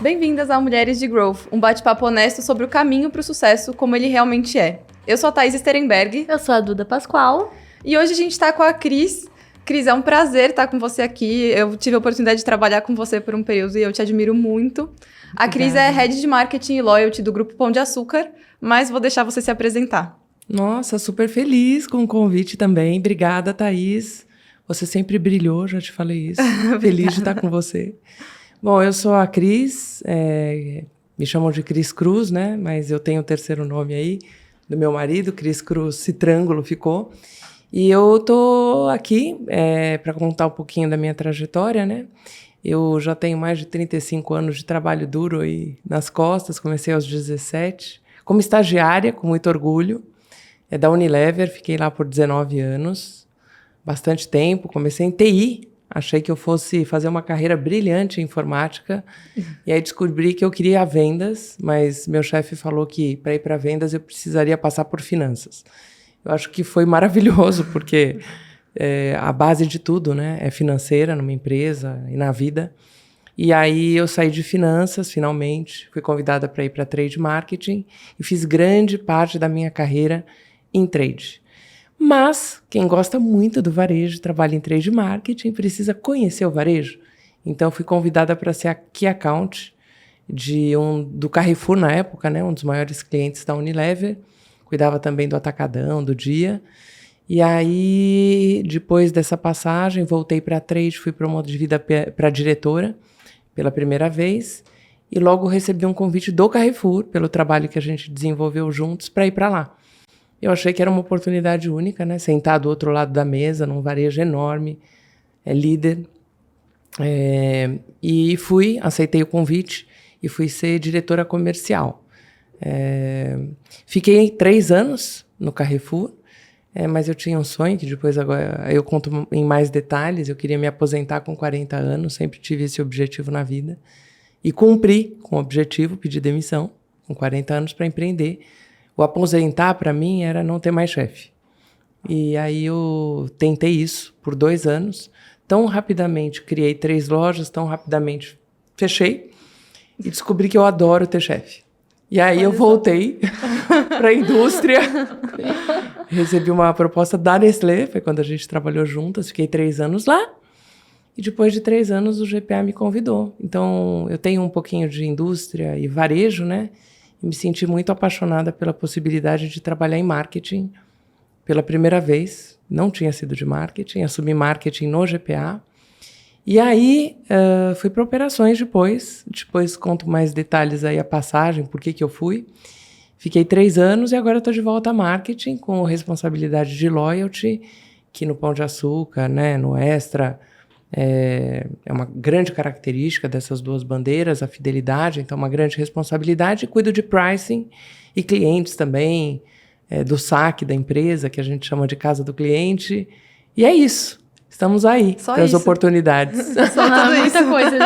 Bem-vindas ao Mulheres de Growth, um bate-papo honesto sobre o caminho para o sucesso como ele realmente é. Eu sou a Thaís Sterenberg. Eu sou a Duda Pascoal. E hoje a gente está com a Cris. Cris, é um prazer estar com você aqui. Eu tive a oportunidade de trabalhar com você por um período e eu te admiro muito. A Cris é Head de Marketing e Loyalty do Grupo Pão de Açúcar, mas vou deixar você se apresentar. Nossa, super feliz com o convite também. Obrigada, Thaís. Você sempre brilhou, já te falei isso. Feliz de estar com você. Bom, eu sou a Cris, me chamam de Cris Cruz, né? Mas eu tenho o terceiro nome aí, do meu marido, Cris Cruz Citrângulo ficou. E eu tô aqui para contar um pouquinho da minha trajetória, né? Eu já tenho mais de 35 anos de trabalho duro aí nas costas, comecei aos 17, como estagiária, com muito orgulho, da Unilever, fiquei lá por 19 anos, bastante tempo, comecei em TI, achei que eu fosse fazer uma carreira brilhante em informática, e aí descobri que eu queria vendas, mas meu chefe falou que para ir para vendas eu precisaria passar por finanças. Eu acho que foi maravilhoso, porque a base de tudo, né, é financeira numa empresa e na vida. E aí eu saí de finanças, finalmente, fui convidada para ir para trade marketing e fiz grande parte da minha carreira em trade. Mas quem gosta muito do varejo, trabalha em trade marketing, precisa conhecer o varejo. Então fui convidada para ser a Key Account do Carrefour na época, né, um dos maiores clientes da Unilever. Cuidava também do atacadão, do dia. E aí, depois dessa passagem, voltei para a trade, fui promovida para diretora pela primeira vez. E logo recebi um convite do Carrefour, pelo trabalho que a gente desenvolveu juntos, para ir para lá. Eu achei que era uma oportunidade única, né? Sentar do outro lado da mesa, num varejo enorme, líder. E aceitei o convite e fui ser diretora comercial. Fiquei 3 anos no Carrefour, mas eu tinha um sonho que depois agora eu conto em mais detalhes. Eu queria me aposentar com 40 anos, sempre tive esse objetivo na vida. E cumpri com o objetivo, pedi demissão com 40 anos para empreender. O aposentar, para mim, era não ter mais chefe. E aí eu tentei isso por 2 anos. Tão rapidamente criei 3 lojas, tão rapidamente fechei e descobri que eu adoro ter chefe. E aí eu voltei para a indústria, recebi uma proposta da Nestlé, foi quando a gente trabalhou juntas, fiquei 3 anos lá, e depois de 3 anos o GPA me convidou. Então eu tenho um pouquinho de indústria e varejo, né? E me senti muito apaixonada pela possibilidade de trabalhar em marketing pela primeira vez. Não tinha sido de marketing, assumi marketing no GPA. E aí, fui para operações depois conto mais detalhes aí a passagem, por que eu fui. Fiquei 3 anos e agora estou de volta a marketing com responsabilidade de loyalty, que no Pão de Açúcar, né, no Extra, é uma grande característica dessas 2 bandeiras, a fidelidade, então uma grande responsabilidade. Cuido de pricing e clientes também, do saque da empresa, que a gente chama de casa do cliente. E é isso. Estamos aí para as oportunidades. Só muita coisa.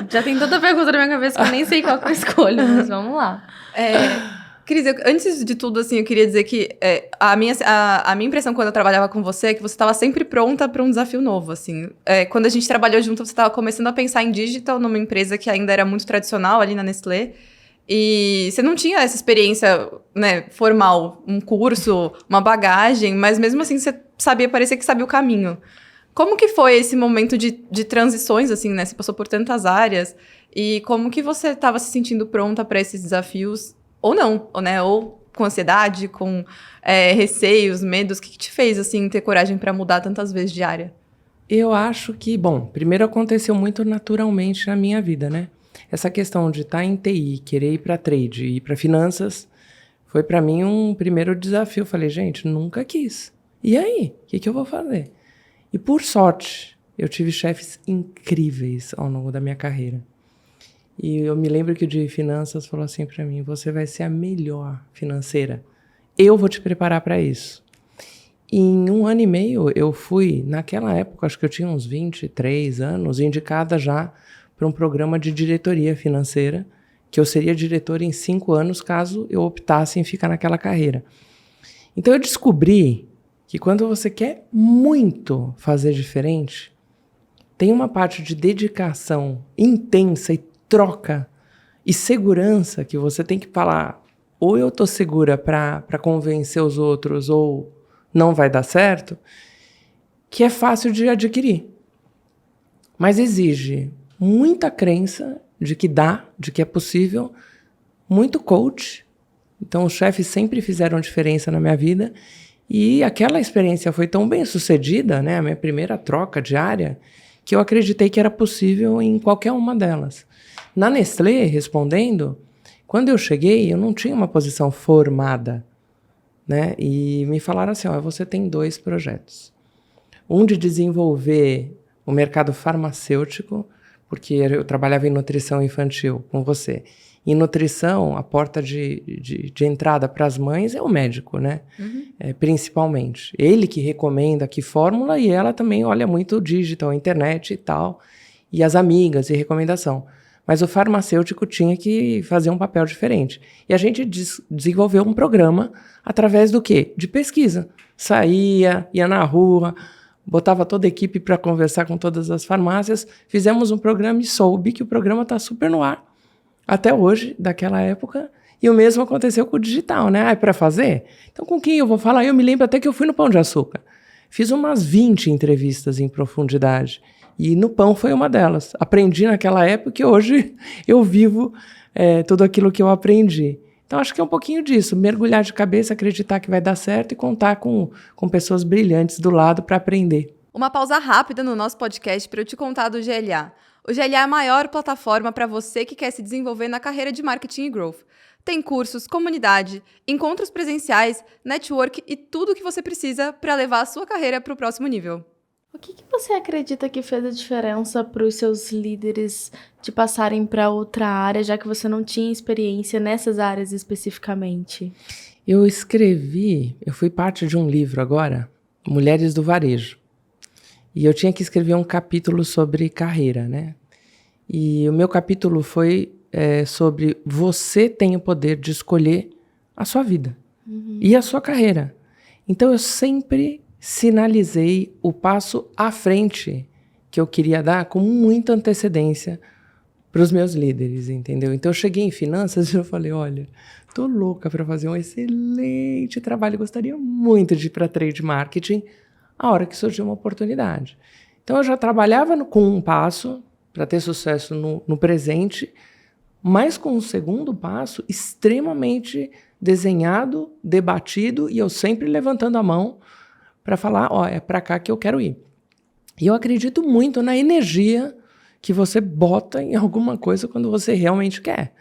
Já tem tanta pergunta na minha cabeça que eu nem sei qual que eu escolho, mas vamos lá. Cris, antes de tudo, assim, eu queria dizer que a minha impressão quando eu trabalhava com você é que você estava sempre pronta para um desafio novo, assim. Quando a gente trabalhou junto, você estava começando a pensar em digital numa empresa que ainda era muito tradicional ali na Nestlé. E você não tinha essa experiência, né, formal, um curso, uma bagagem, mas mesmo assim você parecia que sabia o caminho. Como que foi esse momento de transições, assim, né? Você passou por tantas áreas. E como que você estava se sentindo pronta para esses desafios? Ou não, né? Ou com ansiedade, com receios, medos. O que te fez, assim, ter coragem para mudar tantas vezes de área? Eu acho que, primeiro aconteceu muito naturalmente na minha vida, né? Essa questão de estar em TI, querer ir para trade e ir para finanças, foi para mim um primeiro desafio. Eu falei, gente, nunca quis. E aí? O que eu vou fazer? E por sorte, eu tive chefes incríveis ao longo da minha carreira. E eu me lembro que o de finanças falou assim para mim, você vai ser a melhor financeira. Eu vou te preparar para isso. E em 1 ano e meio, eu fui, naquela época, acho que eu tinha uns 23 anos, indicada já para um programa de diretoria financeira, que eu seria diretora em 5 anos, caso eu optasse em ficar naquela carreira. Então eu descobri que quando você quer muito fazer diferente, tem uma parte de dedicação intensa e troca e segurança, que você tem que falar, ou eu tô segura para convencer os outros, ou não vai dar certo, que é fácil de adquirir. Mas exige muita crença de que dá, de que é possível, muito coach. Então, os chefes sempre fizeram diferença na minha vida. E aquela experiência foi tão bem sucedida, né, a minha primeira troca diária, que eu acreditei que era possível em qualquer uma delas. Na Nestlé, respondendo, quando eu cheguei, eu não tinha uma posição formada, né? E me falaram assim, você tem 2 projetos. Um de desenvolver o mercado farmacêutico, porque eu trabalhava em nutrição infantil com você. Em nutrição, a porta de entrada para as mães é o médico, né? Principalmente. Ele que recomenda que fórmula e ela também olha muito o digital, a internet e tal, e as amigas e recomendação. Mas o farmacêutico tinha que fazer um papel diferente. E a gente desenvolveu um programa através do quê? De pesquisa. Ia na rua, botava toda a equipe para conversar com todas as farmácias, fizemos um programa e soube que o programa está super no ar. Até hoje, daquela época, e o mesmo aconteceu com o digital, né? É para fazer? Então, com quem eu vou falar? Eu me lembro até que eu fui no Pão de Açúcar. Fiz umas 20 entrevistas em profundidade, e no Pão foi uma delas. Aprendi naquela época e hoje eu vivo tudo aquilo que eu aprendi. Então, acho que é um pouquinho disso, mergulhar de cabeça, acreditar que vai dar certo e contar com pessoas brilhantes do lado para aprender. Uma pausa rápida no nosso podcast para eu te contar do GLA. O GLA é a maior plataforma para você que quer se desenvolver na carreira de marketing e growth. Tem cursos, comunidade, encontros presenciais, network e tudo o que você precisa para levar a sua carreira para o próximo nível. O que você acredita que fez a diferença para os seus líderes de passarem para outra área, já que você não tinha experiência nessas áreas especificamente? Eu fui parte de um livro agora, Mulheres do Varejo. E eu tinha que escrever um capítulo sobre carreira, né? E o meu capítulo foi sobre você tem o poder de escolher a sua vida e a sua carreira. Então, eu sempre sinalizei o passo à frente que eu queria dar com muita antecedência para os meus líderes, entendeu? Então, eu cheguei em finanças e eu falei, olha, tô louca para fazer um excelente trabalho, gostaria muito de ir para trade marketing a hora que surgiu uma oportunidade. Então, eu já trabalhava com um passo para ter sucesso no presente, mas com um segundo passo extremamente desenhado, debatido, e eu sempre levantando a mão para falar, é para cá que eu quero ir. E eu acredito muito na energia que você bota em alguma coisa quando você realmente quer.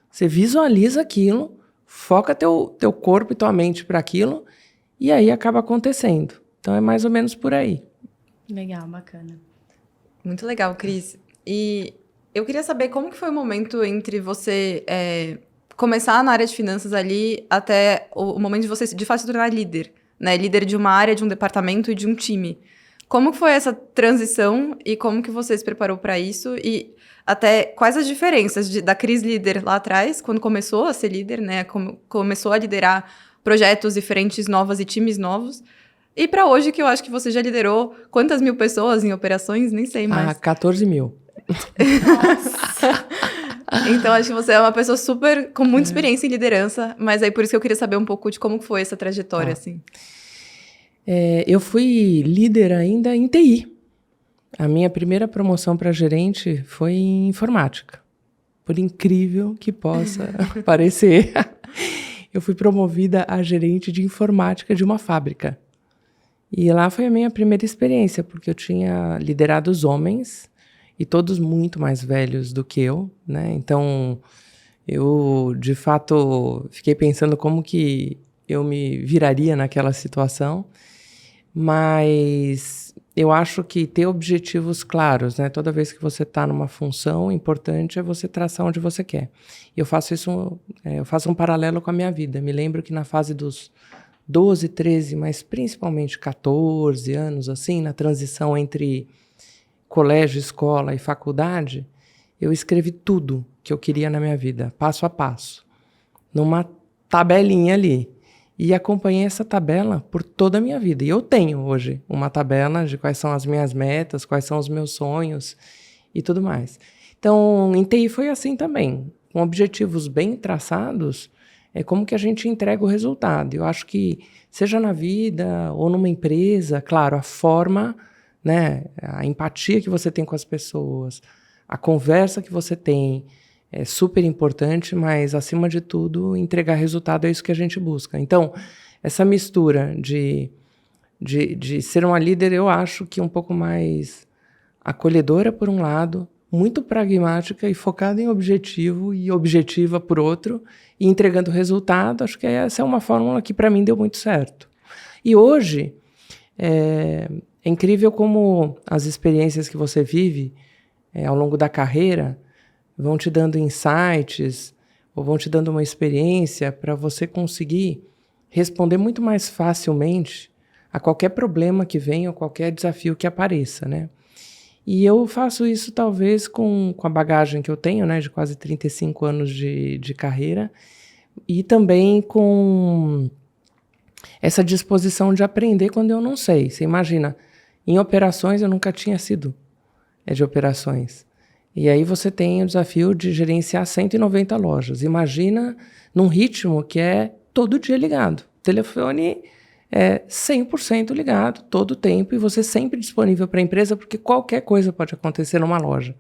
Você visualiza aquilo, foca teu corpo e tua mente para aquilo, e aí acaba acontecendo. Então, é mais ou menos por aí. Legal, bacana. Muito legal, Cris. E eu queria saber como que foi o momento entre você começar na área de finanças ali até o momento de você, de fato, se tornar líder, né? Líder de uma área, de um departamento e de um time. Como que foi essa transição e como que você se preparou para isso? E até quais as diferenças da Cris líder lá atrás, quando começou a ser líder, né? Começou a liderar projetos diferentes, novos e times novos. E para hoje, que eu acho que você já liderou quantas mil pessoas em operações? Nem sei mais. 14 mil. Nossa! Então, acho que você é uma pessoa com muita experiência em liderança, mas aí por isso que eu queria saber um pouco de como foi essa trajetória, assim. Eu fui líder ainda em TI. A minha primeira promoção para gerente foi em informática. Por incrível que possa parecer, eu fui promovida a gerente de informática de uma fábrica. E lá foi a minha primeira experiência, porque eu tinha liderado os homens, e todos muito mais velhos do que eu, né? Então, eu, de fato, fiquei pensando como que eu me viraria naquela situação, mas eu acho que ter objetivos claros, né? Toda vez que você está numa função, o importante é você traçar onde você quer. E eu faço um paralelo com a minha vida. Me lembro que na fase dos 12, 13, mas principalmente 14 anos, assim, na transição entre colégio, escola e faculdade, eu escrevi tudo que eu queria na minha vida, passo a passo, numa tabelinha ali. E acompanhei essa tabela por toda a minha vida. E eu tenho hoje uma tabela de quais são as minhas metas, quais são os meus sonhos e tudo mais. Então, em TI foi assim também. Com objetivos bem traçados, é como que a gente entrega o resultado. Eu acho que, seja na vida ou numa empresa, claro, a forma, né, a empatia que você tem com as pessoas, a conversa que você tem é super importante, mas, acima de tudo, entregar resultado é isso que a gente busca. Então, essa mistura de ser uma líder, eu acho que um pouco mais acolhedora, por um lado, muito pragmática e focada em objetivo e objetiva por outro, e entregando resultado. Acho que essa é uma fórmula que, para mim, deu muito certo. E hoje, é incrível como as experiências que você vive ao longo da carreira vão te dando insights ou vão te dando uma experiência para você conseguir responder muito mais facilmente a qualquer problema que venha ou qualquer desafio que apareça, né? E eu faço isso talvez com a bagagem que eu tenho, né, de quase 35 anos de carreira, e também com essa disposição de aprender quando eu não sei. Você imagina, em operações eu nunca tinha sido de operações. E aí você tem o desafio de gerenciar 190 lojas. Imagina num ritmo que é todo dia ligado. Telefone 100% ligado, todo o tempo, e você sempre disponível para a empresa, porque qualquer coisa pode acontecer numa loja.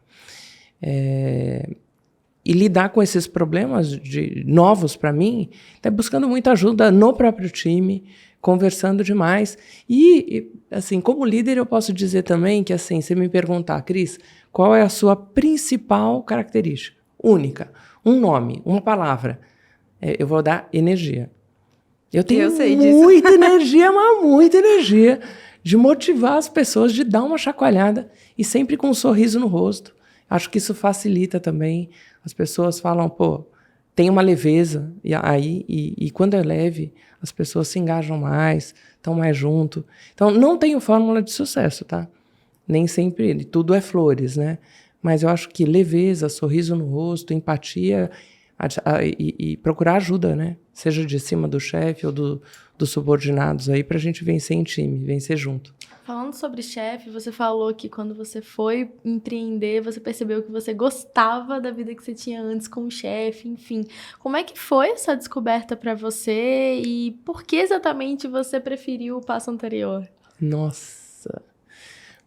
E lidar com esses problemas novos para mim, tá buscando muita ajuda no próprio time, conversando demais. E, assim, como líder, eu posso dizer também que, assim, se me perguntar, Cris, qual é a sua principal característica? Única. Um nome, uma palavra. Eu vou dar energia. Eu tenho muita energia, mas muita energia de motivar as pessoas, de dar uma chacoalhada e sempre com um sorriso no rosto. Acho que isso facilita também. As pessoas falam, pô, tem uma leveza. E quando é leve, as pessoas se engajam mais, estão mais junto. Então, não tenho fórmula de sucesso, tá? Nem sempre, tudo é flores, né? Mas eu acho que leveza, sorriso no rosto, empatia e procurar ajuda, né? Seja de cima do chefe ou dos subordinados aí, pra gente vencer em time, vencer junto. Falando sobre chefe, você falou que quando você foi empreender, você percebeu que você gostava da vida que você tinha antes com o chefe, enfim. Como é que foi essa descoberta para você e por que exatamente você preferiu o passo anterior? Nossa!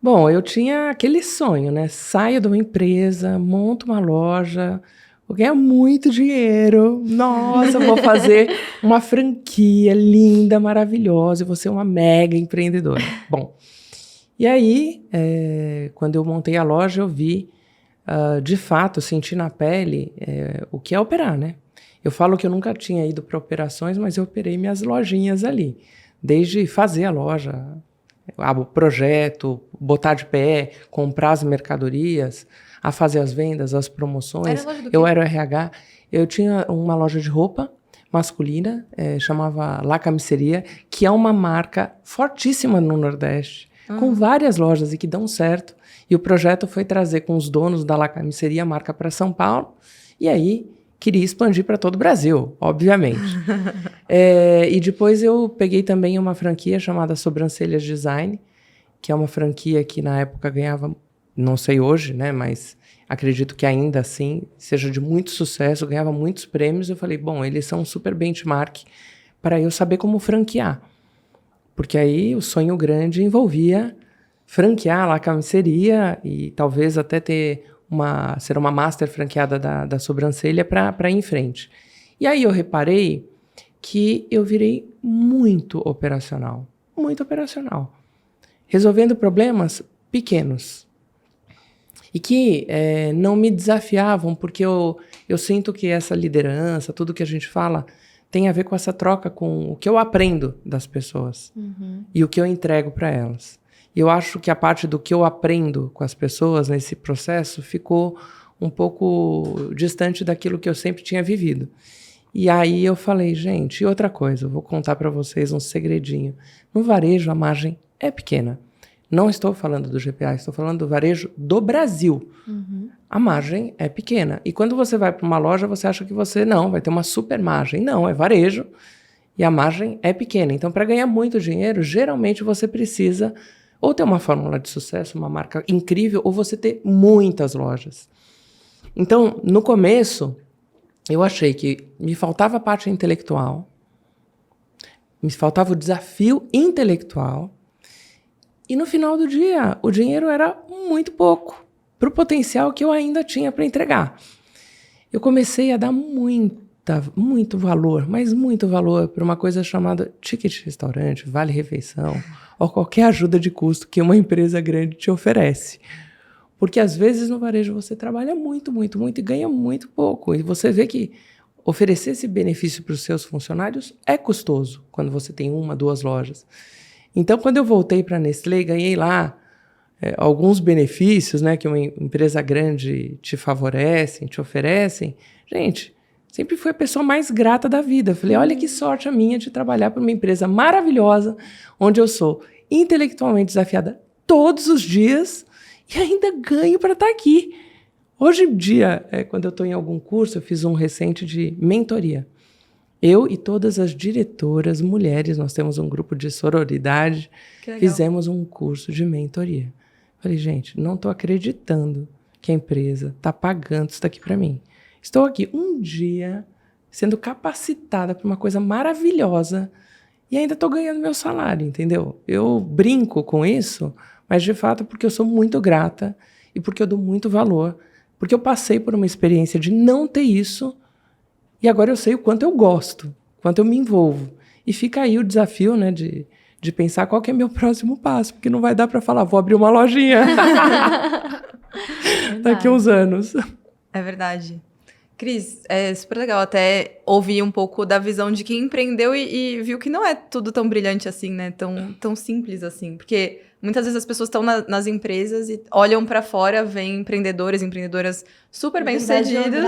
Bom, eu tinha aquele sonho, né? Saio de uma empresa, monto uma loja, vou ganhar muito dinheiro. Nossa, eu vou fazer uma franquia linda, maravilhosa, eu vou ser uma mega empreendedora. Bom, e aí, quando eu montei a loja, eu vi, de fato, senti na pele o que é operar, né? Eu falo que eu nunca tinha ido para operações, mas eu operei minhas lojinhas ali. Desde fazer a loja, o projeto, botar de pé, comprar as mercadorias, a fazer as vendas, as promoções. Eu era o RH. Eu tinha uma loja de roupa masculina, chamava La Camiseria, que é uma marca fortíssima no Nordeste, com várias lojas e que dão certo. E o projeto foi trazer com os donos da La Camiseria a marca para São Paulo. E aí, queria expandir para todo o Brasil, obviamente. E depois eu peguei também uma franquia chamada Sobrancelhas Design, que é uma franquia que na época ganhava, não sei hoje, né, mas acredito que ainda assim seja de muito sucesso, ganhava muitos prêmios. Eu falei, bom, eles são um super benchmark para eu saber como franquear. Porque aí o sonho grande envolvia franquear lá a camiseria e talvez até ser uma master franqueada da sobrancelha para ir em frente. E aí eu reparei que eu virei muito operacional, resolvendo problemas pequenos e que não me desafiavam, porque eu sinto que essa liderança, tudo que a gente fala, tem a ver com essa troca, com o que eu aprendo das pessoas e o que eu entrego para elas. E eu acho que a parte do que eu aprendo com as pessoas nesse processo ficou um pouco distante daquilo que eu sempre tinha vivido. E aí eu falei, gente, e outra coisa, eu vou contar para vocês um segredinho. No varejo, a margem é pequena. Não estou falando do GPA, estou falando do varejo do Brasil. A margem é pequena. E quando você vai para uma loja, você acha que você vai ter uma super margem. Não, é varejo e a margem é pequena. Então, para ganhar muito dinheiro, geralmente você precisa ou ter uma fórmula de sucesso, uma marca incrível, ou você ter muitas lojas. Então, no começo, eu achei que me faltava a parte intelectual, me faltava o desafio intelectual, e no final do dia, o dinheiro era muito pouco para o potencial que eu ainda tinha para entregar. Eu comecei a dar muito valor, mas muito valor para uma coisa chamada ticket restaurante, vale refeição, ou qualquer ajuda de custo que uma empresa grande te oferece. Porque às vezes no varejo você trabalha muito e ganha muito pouco. E você vê que oferecer esse benefício para os seus funcionários é custoso quando você tem 1, 2 lojas. Então, quando eu voltei para a Nestlé, ganhei lá alguns benefícios, né, que uma empresa grande te favorecem, te oferecem. Gente, sempre fui a pessoa mais grata da vida. Eu falei, olha que sorte a minha de trabalhar para uma empresa maravilhosa, onde eu sou intelectualmente desafiada todos os dias e ainda ganho para estar aqui. Hoje em dia, quando eu estou em algum curso, eu fiz um recente de mentoria. Eu e todas as diretoras mulheres, nós temos um grupo de sororidade, fizemos um curso de mentoria. Falei, gente, não estou acreditando que a empresa está pagando isso daqui para mim. Estou aqui um dia sendo capacitada para uma coisa maravilhosa e ainda estou ganhando meu salário, entendeu? Eu brinco com isso, mas de fato porque eu sou muito grata e porque eu dou muito valor, porque eu passei por uma experiência de não ter isso e agora eu sei o quanto eu gosto, quanto eu me envolvo. E fica aí o desafio, né, de pensar qual que é meu próximo passo, porque não vai dar para falar, vou abrir uma lojinha daqui a uns anos. É verdade. Cris, é super legal até ouvir um pouco da visão de quem empreendeu e viu que não é tudo tão brilhante assim, né? Tão simples assim. Porque muitas vezes as pessoas estão nas empresas e olham para fora, veem empreendedoras super bem-sucedidas.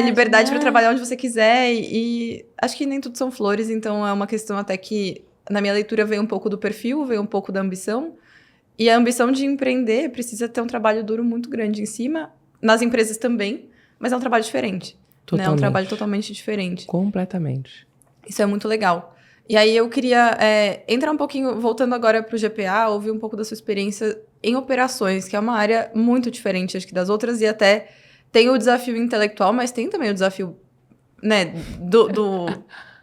Liberdade para trabalhar onde você quiser. E acho que nem tudo são flores, então é uma questão até que, na minha leitura, vem um pouco do perfil, vem um pouco da ambição. E a ambição de empreender precisa ter um trabalho duro muito grande em cima, nas empresas também. Mas é um trabalho diferente. Né? É um trabalho totalmente diferente. Completamente. Isso é muito legal. E aí eu queria entrar um pouquinho, voltando agora para o GPA, ouvir um pouco da sua experiência em operações, que é uma área muito diferente, acho que das outras, e até tem o desafio intelectual, mas tem também o desafio, né,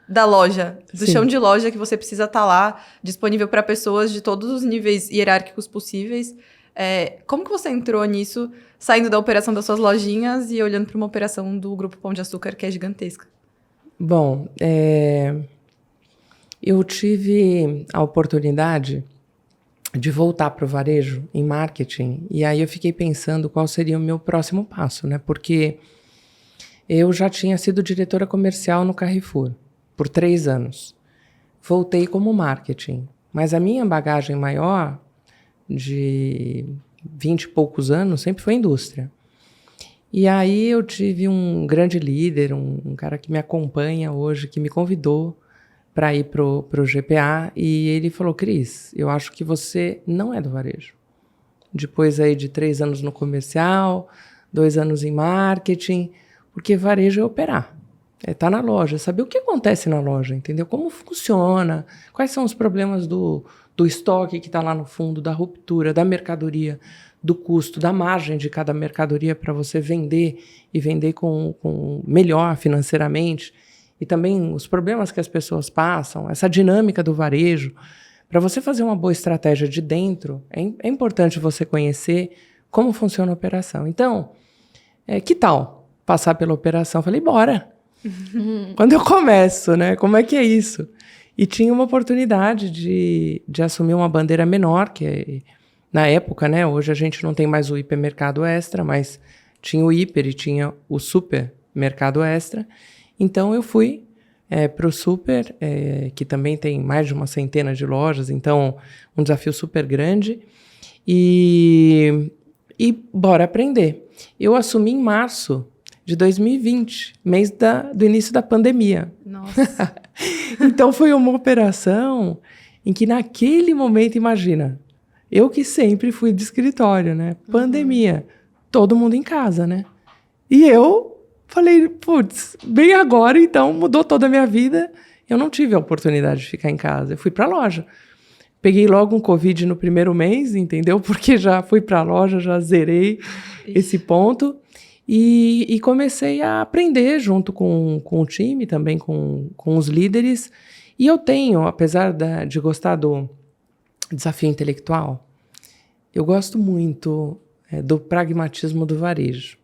da loja, do chão de loja, que você precisa estar lá, disponível para pessoas de todos os níveis hierárquicos possíveis. Como que você entrou nisso, saindo da operação das suas lojinhas e olhando para uma operação do Grupo Pão de Açúcar, que é gigantesca? Bom, eu tive a oportunidade de voltar para o varejo em marketing, e aí eu fiquei pensando qual seria o meu próximo passo, né? Porque eu já tinha sido diretora comercial no Carrefour por 3 anos. Voltei como marketing, mas a minha bagagem maior de 20 e poucos anos sempre foi indústria. E aí eu tive um grande líder, um cara que me acompanha hoje, que me convidou para ir pro GPA, e ele falou, Cris, eu acho que você não é do varejo. Depois aí de 3 anos no comercial, 2 anos em marketing, porque varejo é operar. Tá na loja, saber o que acontece na loja, entendeu? Como funciona, quais são os problemas do estoque que está lá no fundo, da ruptura, da mercadoria, do custo, da margem de cada mercadoria para você vender e vender com melhor financeiramente. E também os problemas que as pessoas passam, essa dinâmica do varejo. Para você fazer uma boa estratégia de dentro, é importante você conhecer como funciona a operação. Então, que tal passar pela operação? Falei, bora! Quando eu começo, né? Como é que é isso? E tinha uma oportunidade de assumir uma bandeira menor, que na época, né? Hoje a gente não tem mais o hipermercado extra, mas tinha o hiper e tinha o supermercado extra. Então eu fui para o super, que também tem mais de uma centena de lojas, então um desafio super grande. E bora aprender. Eu assumi em março de 2020, mês do início da pandemia. Nossa! Então foi uma operação em que naquele momento, imagina, eu que sempre fui de escritório, né? Pandemia, todo mundo em casa, né? E eu falei, putz, bem agora, então mudou toda a minha vida. Eu não tive a oportunidade de ficar em casa, eu fui para a loja. Peguei logo um Covid no primeiro mês, entendeu? Porque já fui para a loja, já zerei esse ponto. E comecei a aprender junto com o time, também com os líderes. E eu tenho, apesar de gostar do desafio intelectual, eu gosto muito do pragmatismo do varejo.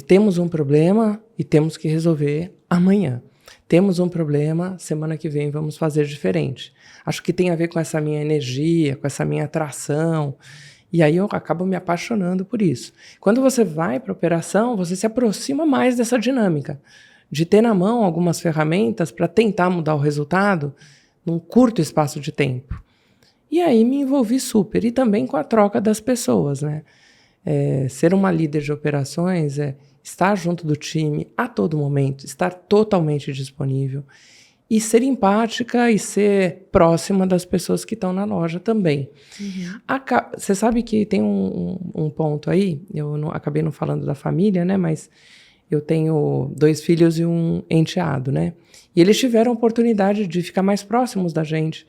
Temos um problema e temos que resolver amanhã. Temos um problema, semana que vem vamos fazer diferente. Acho que tem a ver com essa minha energia, com essa minha atração. E aí eu acabo me apaixonando por isso. Quando você vai para a operação, você se aproxima mais dessa dinâmica, de ter na mão algumas ferramentas para tentar mudar o resultado num curto espaço de tempo. E aí me envolvi super. E também com a troca das pessoas, né? Ser uma líder de operações é estar junto do time a todo momento, estar totalmente disponível e ser empática e ser próxima das pessoas que estão na loja também. Você sabe que tem um ponto aí, acabei não falando da família, né? Mas eu tenho 2 filhos e um enteado, né? E eles tiveram a oportunidade de ficar mais próximos da gente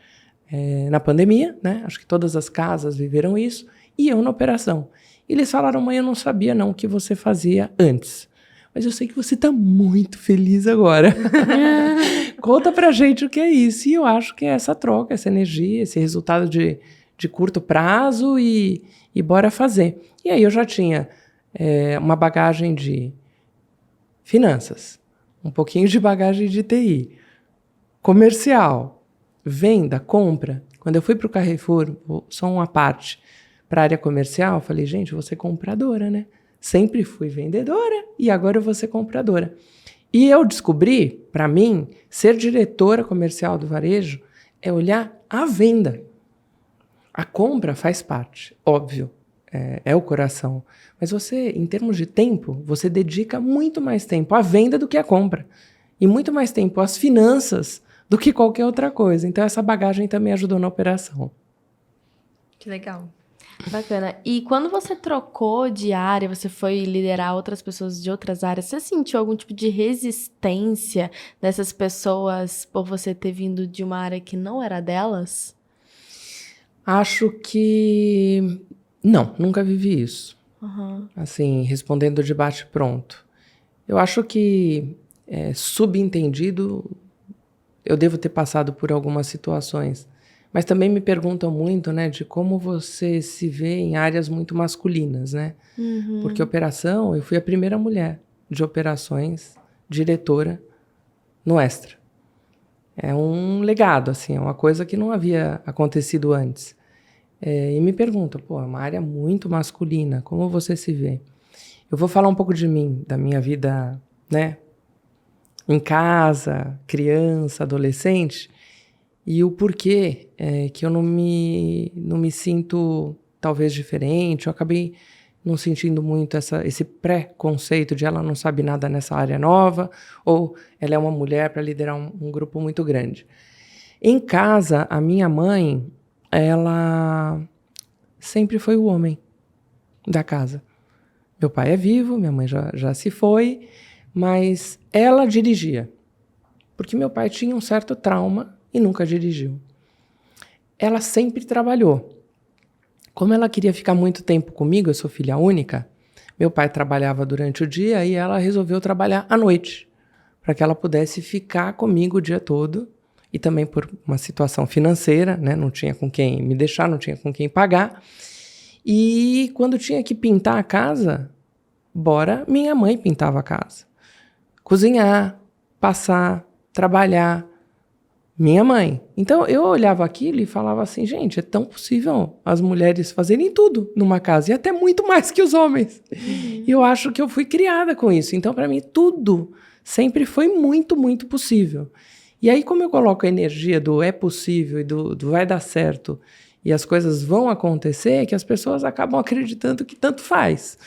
na pandemia, né? Acho que todas as casas viveram isso, e eu na operação. E eles falaram: mãe, eu não sabia não o que você fazia antes, mas eu sei que você está muito feliz agora. Conta pra gente o que é isso. E eu acho que é essa troca, essa energia, esse resultado de curto prazo e bora fazer. E aí eu já tinha uma bagagem de finanças, um pouquinho de bagagem de TI, comercial, venda, compra. Quando eu fui para o Carrefour, só uma parte, para a área comercial, eu falei: gente, eu vou ser compradora, né? Sempre fui vendedora e agora eu vou ser compradora. E eu descobri, para mim, ser diretora comercial do varejo é olhar a venda. A compra faz parte, óbvio, é o coração. Mas você, em termos de tempo, você dedica muito mais tempo à venda do que à compra. E muito mais tempo às finanças do que qualquer outra coisa. Então, essa bagagem também ajudou na operação. Que legal. Bacana. E quando você trocou de área, você foi liderar outras pessoas de outras áreas, você sentiu algum tipo de resistência dessas pessoas por você ter vindo de uma área que não era delas? Acho que não, nunca vivi isso. Assim, respondendo de bate-pronto. Eu acho que, subentendido, eu devo ter passado por algumas situações. Mas também me perguntam muito, né, de como você se vê em áreas muito masculinas, né? Porque eu fui a primeira mulher de operações, diretora, no Extra. É um legado, assim, é uma coisa que não havia acontecido antes. E me perguntam: pô, é uma área muito masculina, como você se vê? Eu vou falar um pouco de mim, da minha vida, né, em casa, criança, adolescente, e o porquê que eu não me sinto talvez diferente. Eu acabei não sentindo muito esse preconceito de ela não sabe nada nessa área nova, ou ela é uma mulher para liderar um grupo muito grande. Em casa, a minha mãe, ela sempre foi o homem da casa. Meu pai é vivo, minha mãe já se foi, mas ela dirigia, porque meu pai tinha um certo trauma e nunca dirigiu. Ela sempre trabalhou. Como ela queria ficar muito tempo comigo, eu sou filha única, meu pai trabalhava durante o dia e ela resolveu trabalhar à noite, para que ela pudesse ficar comigo o dia todo, e também por uma situação financeira, né? Não tinha com quem me deixar, não tinha com quem pagar. E quando tinha que pintar a casa, minha mãe pintava a casa. Cozinhar, passar, trabalhar, minha mãe. Então, eu olhava aquilo e falava assim: gente, é tão possível as mulheres fazerem tudo numa casa, e até muito mais que os homens. E eu acho que eu fui criada com isso. Então, para mim, tudo sempre foi muito, muito possível. E aí, como eu coloco a energia do é possível e do vai dar certo, e as coisas vão acontecer, é que as pessoas acabam acreditando que tanto faz.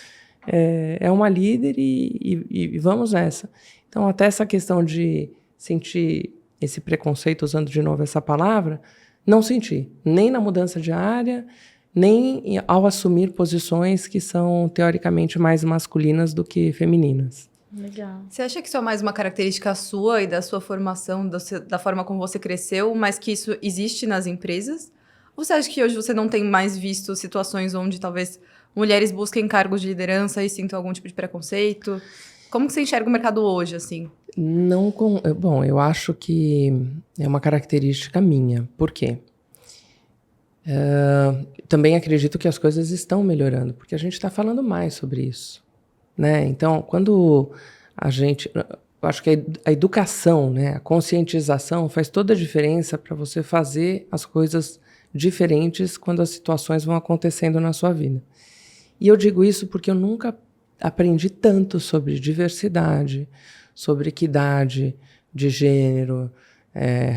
É uma líder e vamos nessa. Então, até essa questão de sentir esse preconceito, usando de novo essa palavra, não senti. Nem na mudança de área, nem ao assumir posições que são, teoricamente, mais masculinas do que femininas. Legal. Você acha que isso é mais uma característica sua e da sua formação, da forma como você cresceu, mas que isso existe nas empresas? Ou você acha que hoje você não tem mais visto situações onde talvez mulheres busquem cargos de liderança e sintam algum tipo de preconceito? Como que você enxerga o mercado hoje, assim? Bom, eu acho que é uma característica minha. Por quê? Também acredito que as coisas estão melhorando, porque a gente está falando mais sobre isso, né? Então, quando eu acho que a educação, né, a conscientização faz toda a diferença para você fazer as coisas diferentes quando as situações vão acontecendo na sua vida. E eu digo isso porque eu nunca aprendi tanto sobre diversidade, sobre equidade de gênero,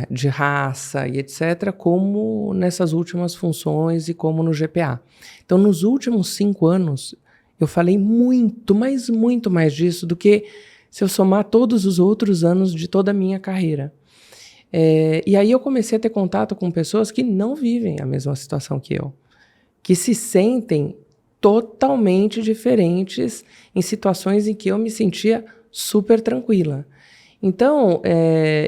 de raça e etc., como nessas últimas funções e como no GPA. Então, nos últimos 5 anos, eu falei muito, mas muito mais disso do que se eu somar todos os outros anos de toda a minha carreira. E aí eu comecei a ter contato com pessoas que não vivem a mesma situação que eu, que se sentem totalmente diferentes em situações em que eu me sentia super tranquila. Então,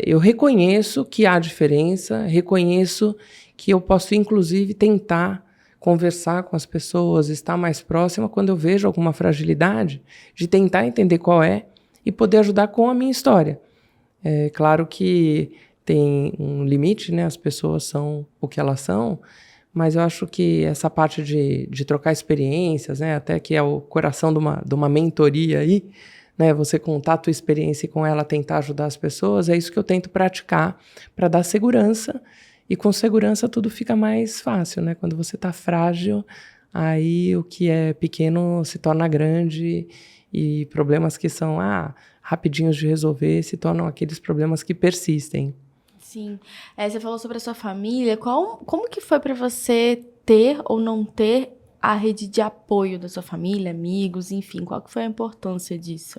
eu reconheço que há diferença, reconheço que eu posso, inclusive, tentar conversar com as pessoas, estar mais próxima quando eu vejo alguma fragilidade, de tentar entender qual é e poder ajudar com a minha história. É claro que tem um limite, né? As pessoas são o que elas são, mas eu acho que essa parte de trocar experiências, né? Até que é o coração de uma mentoria aí, né, você contar a tua experiência e com ela tentar ajudar as pessoas, é isso que eu tento praticar para dar segurança, e com segurança tudo fica mais fácil, né? Quando você está frágil, aí o que é pequeno se torna grande e problemas que são rapidinhos de resolver se tornam aqueles problemas que persistem. Sim. Você falou sobre a sua família. Como que foi para você ter ou não ter a rede de apoio da sua família, amigos, enfim, qual que foi a importância disso?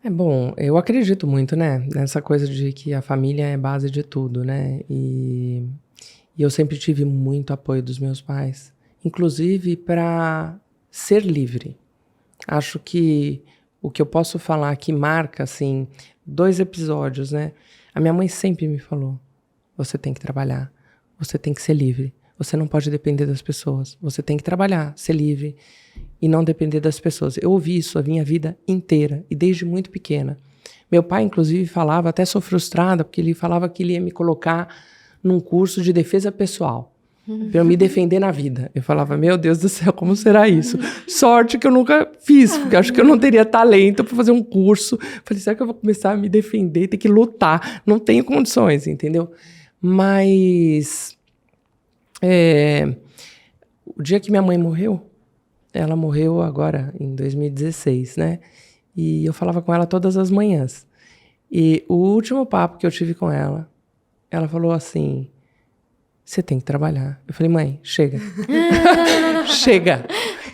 Bom, eu acredito muito, né, nessa coisa de que a família é base de tudo, né, e eu sempre tive muito apoio dos meus pais, inclusive para ser livre. Acho que o que eu posso falar que marca, assim, 2 episódios, né, a minha mãe sempre me falou, você tem que trabalhar, você tem que ser livre. Você não pode depender das pessoas. Você tem que trabalhar, ser livre e não depender das pessoas. Eu ouvi isso a minha vida inteira e desde muito pequena. Meu pai, inclusive, falava, até sou frustrada, porque ele falava que ele ia me colocar num curso de defesa pessoal para eu me defender na vida. Eu falava, meu Deus do céu, como será isso? Sorte que eu nunca fiz, porque acho que eu não teria talento para fazer um curso. Falei, será que eu vou começar a me defender, ter que lutar? Não tenho condições, entendeu? Mas o dia que minha mãe morreu, ela morreu agora em 2016, né? E eu falava com ela todas as manhãs. E o último papo que eu tive com ela, ela falou assim, você tem que trabalhar. Eu falei, mãe, chega. Chega.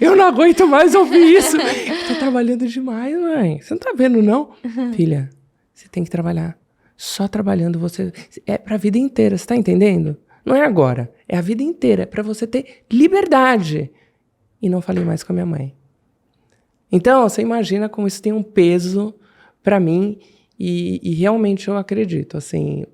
Eu não aguento mais ouvir isso. Eu tô trabalhando demais, mãe. Você não tá vendo, não? Filha, você tem que trabalhar. Só trabalhando você... É pra vida inteira, você tá entendendo? Não é agora, é a vida inteira, é para você ter liberdade. E não falei mais com a minha mãe. Então, você imagina como isso tem um peso para mim e realmente eu acredito. Assim,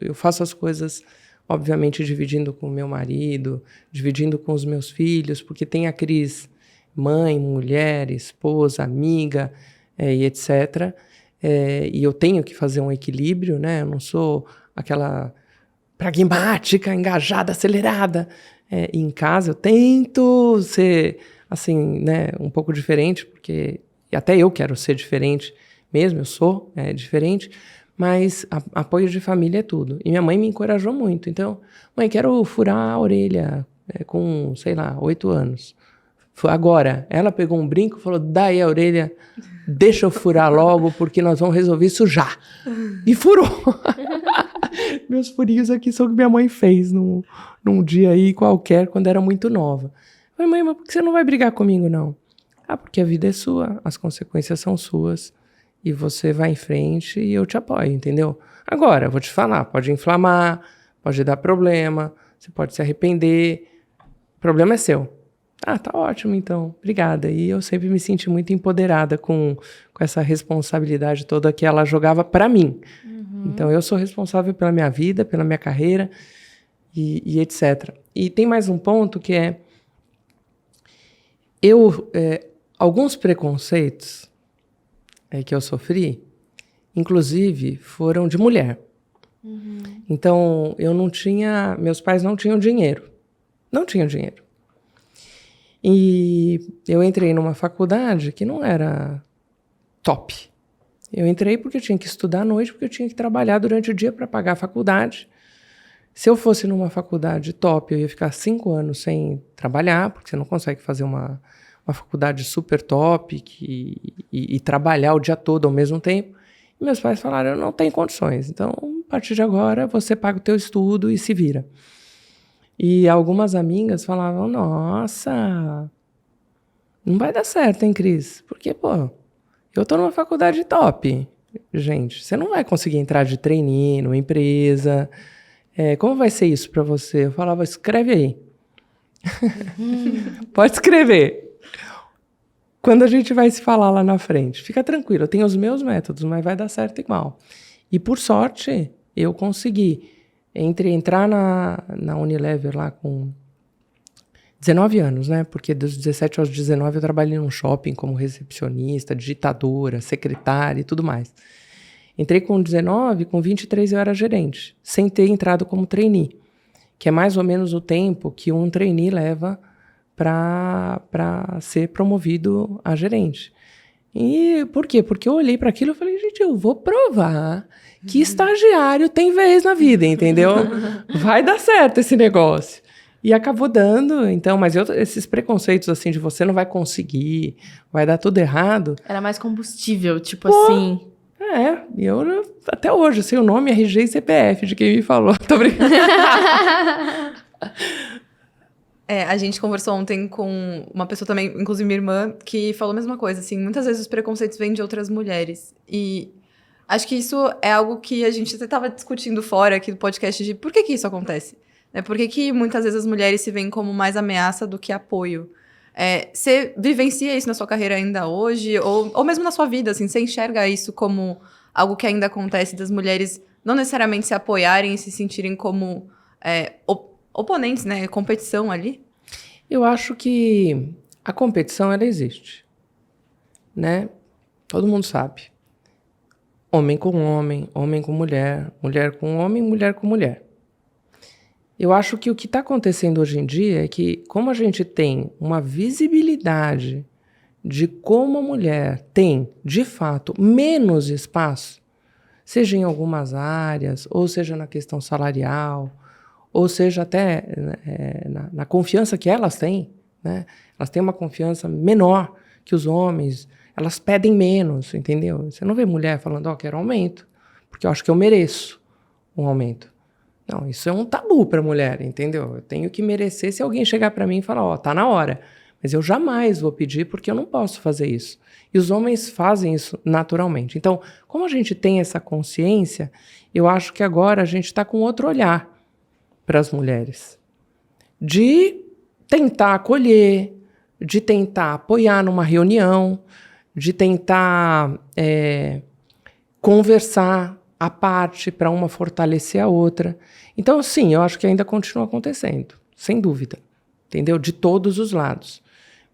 eu faço as coisas, obviamente, dividindo com o meu marido, dividindo com os meus filhos, porque tem a Cris, mãe, mulher, esposa, amiga, e etc. E eu tenho que fazer um equilíbrio, né? Eu não sou aquela... pragmática, engajada, acelerada. Em casa eu tento ser, assim, né, um pouco diferente, porque até eu quero ser diferente mesmo, eu sou diferente, mas apoio de família é tudo. E minha mãe me encorajou muito. Então, mãe, quero furar a orelha com, sei lá, 8 anos. Agora, ela pegou um brinco e falou, dá aí a orelha, deixa eu furar logo, porque nós vamos resolver isso já. E furou. Meus furinhos aqui são o que minha mãe fez num dia aí qualquer, quando era muito nova. Eu falei, mãe, mas por que você não vai brigar comigo, não? Porque a vida é sua, as consequências são suas, e você vai em frente e eu te apoio, entendeu? Agora, eu vou te falar, pode inflamar, pode dar problema, você pode se arrepender, o problema é seu. Tá ótimo, então, obrigada. E eu sempre me senti muito empoderada com essa responsabilidade toda que ela jogava para mim. Então, eu sou responsável pela minha vida, pela minha carreira e etc. E tem mais um ponto que é... Alguns preconceitos que eu sofri, inclusive, foram de mulher. Então, meus pais não tinham dinheiro. Não tinham dinheiro. E eu entrei numa faculdade que não era top. Eu entrei porque eu tinha que estudar à noite, porque eu tinha que trabalhar durante o dia para pagar a faculdade. Se eu fosse numa faculdade top, eu ia ficar 5 anos sem trabalhar, porque você não consegue fazer uma faculdade super top e trabalhar o dia todo ao mesmo tempo. E meus pais falaram, eu não tenho condições. Então, a partir de agora, você paga o teu estudo e se vira. E algumas amigas falavam, nossa, não vai dar certo, hein, Cris? Porque, pô, eu tô numa faculdade top. Gente, você não vai conseguir entrar de trainee numa empresa. Como vai ser isso pra você? Eu falava, escreve aí. Pode escrever. Quando a gente vai se falar lá na frente, fica tranquilo, eu tenho os meus métodos, mas vai dar certo igual. E, por sorte, eu consegui entrar na Unilever lá com 19 anos, né? Porque dos 17 aos 19 eu trabalhei num shopping como recepcionista, digitadora, secretária e tudo mais. Entrei com 19, com 23 eu era gerente, sem ter entrado como trainee, que é mais ou menos o tempo que um trainee leva para ser promovido a gerente. E por quê? Porque eu olhei para aquilo e falei, gente, eu vou provar que estagiário tem vez na vida, entendeu? Vai dar certo esse negócio. E acabou dando, então, mas esses preconceitos assim de você não vai conseguir, vai dar tudo errado. Era mais combustível, tipo assim. E eu até hoje sei o nome, RG e CPF de quem me falou. Tô brincando. A gente conversou ontem com uma pessoa também, inclusive minha irmã, que falou a mesma coisa, assim, muitas vezes os preconceitos vêm de outras mulheres. E acho que isso é algo que a gente até estava discutindo fora aqui do podcast de por que isso acontece? Por que muitas vezes as mulheres se veem como mais ameaça do que apoio? Você vivencia isso na sua carreira ainda hoje? Ou mesmo na sua vida, assim, você enxerga isso como algo que ainda acontece das mulheres não necessariamente se apoiarem e se sentirem como oponentes, né? Competição ali? Eu acho que a competição, ela existe, né? Todo mundo sabe. Homem com homem, homem com mulher, mulher com homem, mulher com mulher. Eu acho que o que está acontecendo hoje em dia é que, como a gente tem uma visibilidade de como a mulher tem, de fato, menos espaço, seja em algumas áreas, ou seja na questão salarial, ou seja até na confiança que elas têm, né? Elas têm uma confiança menor que os homens, elas pedem menos, entendeu? Você não vê mulher falando, quero aumento, porque eu acho que eu mereço um aumento. Não, isso é um tabu para mulher, entendeu? Eu tenho que merecer se alguém chegar para mim e falar, tá na hora. Mas eu jamais vou pedir porque eu não posso fazer isso. E os homens fazem isso naturalmente. Então, como a gente tem essa consciência, eu acho que agora a gente está com outro olhar para as mulheres. De tentar acolher, de tentar apoiar numa reunião, de tentar conversar à parte para uma fortalecer a outra. Então, sim, eu acho que ainda continua acontecendo, sem dúvida, entendeu? De todos os lados.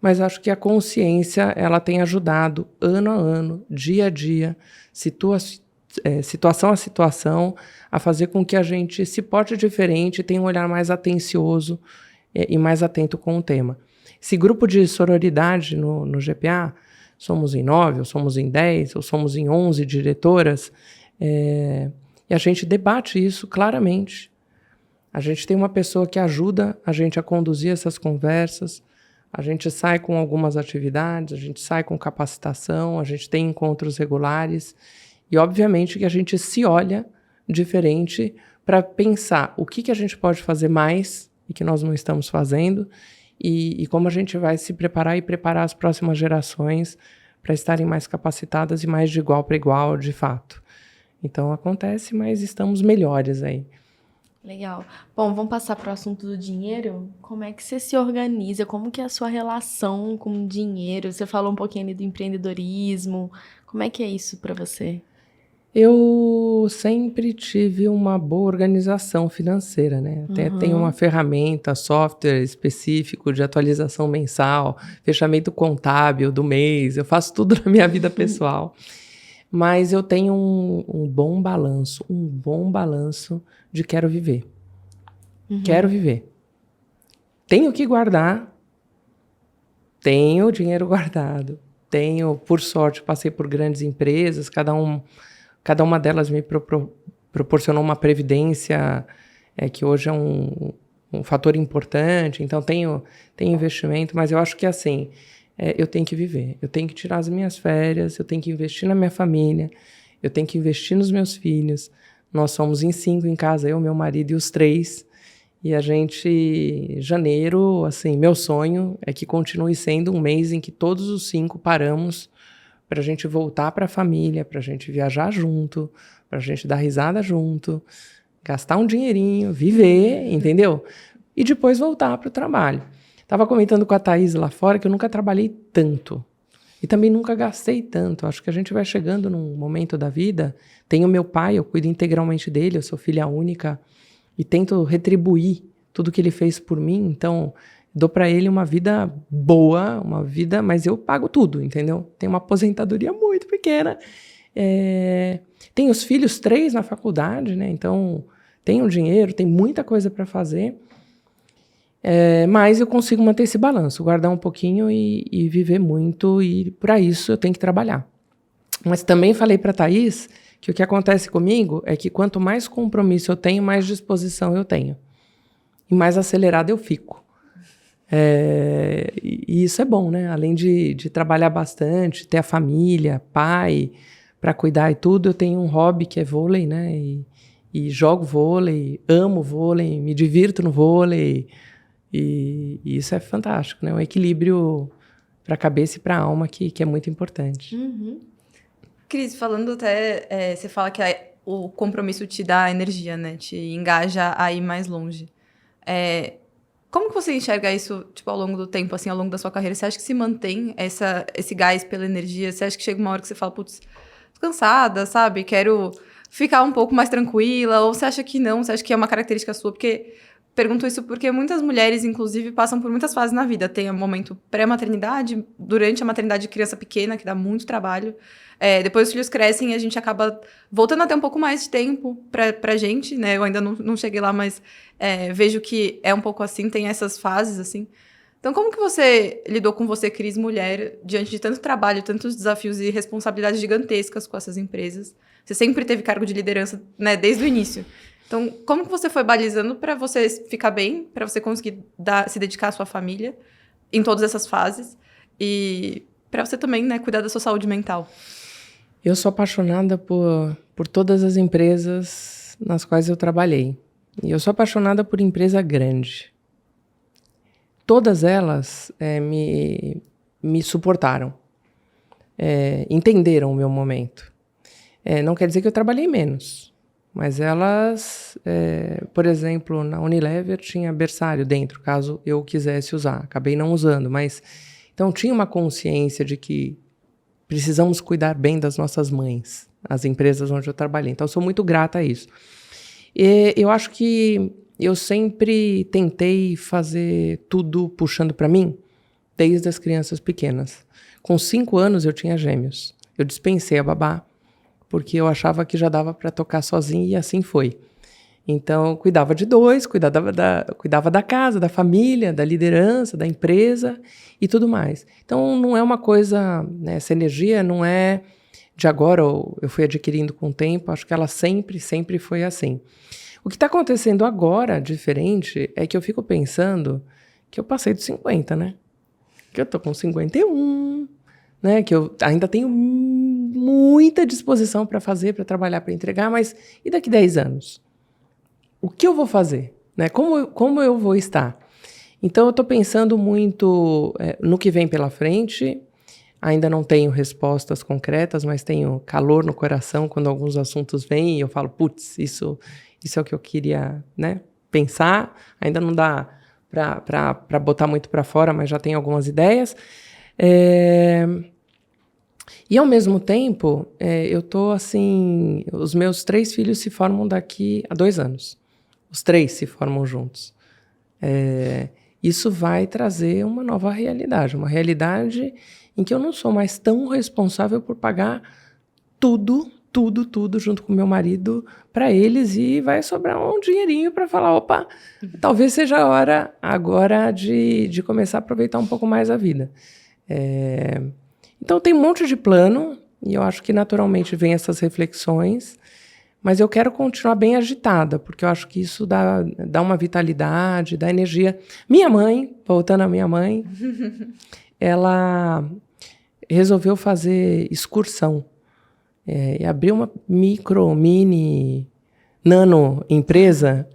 Mas acho que a consciência, ela tem ajudado ano a ano, dia a dia, situação a situação, a fazer com que a gente se porte diferente, tenha um olhar mais atencioso e mais atento com o tema. Esse grupo de sororidade no GPA, somos em 9, ou somos em 10, ou somos em 11 diretoras, e a gente debate isso claramente. A gente tem uma pessoa que ajuda a gente a conduzir essas conversas, a gente sai com algumas atividades, a gente sai com capacitação, a gente tem encontros regulares e, obviamente, que a gente se olha diferente para pensar o que a gente pode fazer mais e que nós não estamos fazendo e como a gente vai se preparar e preparar as próximas gerações para estarem mais capacitadas e mais de igual para igual, de fato. Então, acontece, mas estamos melhores aí. Legal. Bom, vamos passar para o assunto do dinheiro. Como é que você se organiza? Como que é a sua relação com o dinheiro? Você falou um pouquinho ali do empreendedorismo. Como é que é isso para você? Eu sempre tive uma boa organização financeira, né? Até tenho uma ferramenta, software específico de atualização mensal, fechamento contábil do mês, eu faço tudo na minha vida pessoal. Mas eu tenho um bom balanço de quero viver. Quero viver. Tenho que guardar, tenho dinheiro guardado, por sorte, passei por grandes empresas, cada uma delas me proporcionou uma previdência que hoje é um fator importante, então tenho investimento, mas eu acho que assim, eu tenho que viver, eu tenho que tirar as minhas férias, eu tenho que investir na minha família, eu tenho que investir nos meus filhos. Nós somos em 5 em casa, eu, meu marido e os 3, e a gente, janeiro, assim, meu sonho é que continue sendo um mês em que todos os 5 paramos para a gente voltar para a família, para a gente viajar junto, para a gente dar risada junto, gastar um dinheirinho, viver, entendeu? E depois voltar para o trabalho. Estava comentando com a Thaís lá fora que eu nunca trabalhei tanto. E também nunca gastei tanto. Acho que a gente vai chegando num momento da vida. Tenho meu pai, eu cuido integralmente dele, eu sou filha única e tento retribuir tudo que ele fez por mim. Então, dou para ele uma vida boa, mas eu pago tudo, entendeu? Tenho uma aposentadoria muito pequena. Tenho os filhos 3 na faculdade, né? Então, tenho dinheiro, tem muita coisa para fazer. Mas eu consigo manter esse balanço, guardar um pouquinho e viver muito, e para isso eu tenho que trabalhar. Mas também falei para a Thaís que o que acontece comigo é que quanto mais compromisso eu tenho, mais disposição eu tenho. E mais acelerado eu fico. E isso é bom, né? Além de trabalhar bastante, ter a família, pai, para cuidar e tudo, eu tenho um hobby que é vôlei, né? E jogo vôlei, amo vôlei, me divirto no vôlei. E isso é fantástico, né? Um equilíbrio para a cabeça e para a alma que é muito importante. Cris, falando até, você fala que o compromisso te dá energia, né? Te engaja a ir mais longe. Como que você enxerga isso, tipo, ao longo do tempo, assim, ao longo da sua carreira? Você acha que se mantém esse gás pela energia? Você acha que chega uma hora que você fala, putz, tô cansada, sabe? Quero ficar um pouco mais tranquila? Ou você acha que não? Você acha que é uma característica sua? Pergunto isso porque muitas mulheres, inclusive, passam por muitas fases na vida. Tem o momento pré-maternidade, durante a maternidade de criança pequena, que dá muito trabalho. Depois os filhos crescem e a gente acaba voltando a ter um pouco mais de tempo pra gente, né? Eu ainda não cheguei lá, mas vejo que é um pouco assim, tem essas fases, assim. Então, como que você lidou com você, Cris, mulher, diante de tanto trabalho, tantos desafios e responsabilidades gigantescas com essas empresas? Você sempre teve cargo de liderança, né, desde o início. Então, como que você foi balizando para você ficar bem, para você conseguir se dedicar à sua família em todas essas fases e para você também, né, cuidar da sua saúde mental? Eu sou apaixonada por todas as empresas nas quais eu trabalhei. E eu sou apaixonada por empresa grande. Todas elas me suportaram, entenderam o meu momento. Não quer dizer que eu trabalhei menos. Mas elas, por exemplo, na Unilever tinha berçário dentro, caso eu quisesse usar. Acabei não usando, mas... Então, tinha uma consciência de que precisamos cuidar bem das nossas mães, as empresas onde eu trabalhei. Então, eu sou muito grata a isso. E eu acho que eu sempre tentei fazer tudo puxando para mim, desde as crianças pequenas. Com 5 anos, eu tinha gêmeos. Eu dispensei a babá, porque eu achava que já dava para tocar sozinha, e assim foi. Então, eu cuidava de 2, cuidava da casa, da família, da liderança, da empresa e tudo mais. Então, não é uma coisa, né, essa energia não é de agora, eu fui adquirindo com o tempo, acho que ela sempre foi assim. O que está acontecendo agora, diferente, é que eu fico pensando que eu passei dos 50, né? Que eu tô com 51, né? Que eu ainda tenho muita disposição para fazer, para trabalhar, para entregar, mas e daqui 10 anos? O que eu vou fazer? Né? Como eu vou estar? Então, eu estou pensando muito no que vem pela frente. Ainda não tenho respostas concretas, mas tenho calor no coração quando alguns assuntos vêm e eu falo, putz, isso é o que eu queria, né, pensar. Ainda não dá para botar muito para fora, mas já tenho algumas ideias. E, ao mesmo tempo, eu tô assim... Os meus 3 filhos se formam daqui a 2 anos. Os 3 se formam juntos. Isso vai trazer uma nova realidade. Uma realidade em que eu não sou mais tão responsável por pagar tudo junto com meu marido para eles, e vai sobrar um dinheirinho para falar, opa, talvez seja a hora agora de começar a aproveitar um pouco mais a vida. Então tem um monte de plano, e eu acho que naturalmente vem essas reflexões, mas eu quero continuar bem agitada, porque eu acho que isso dá uma vitalidade, dá energia. Minha mãe, voltando à minha mãe, ela resolveu fazer excursão. E abriu uma mini, nano empresa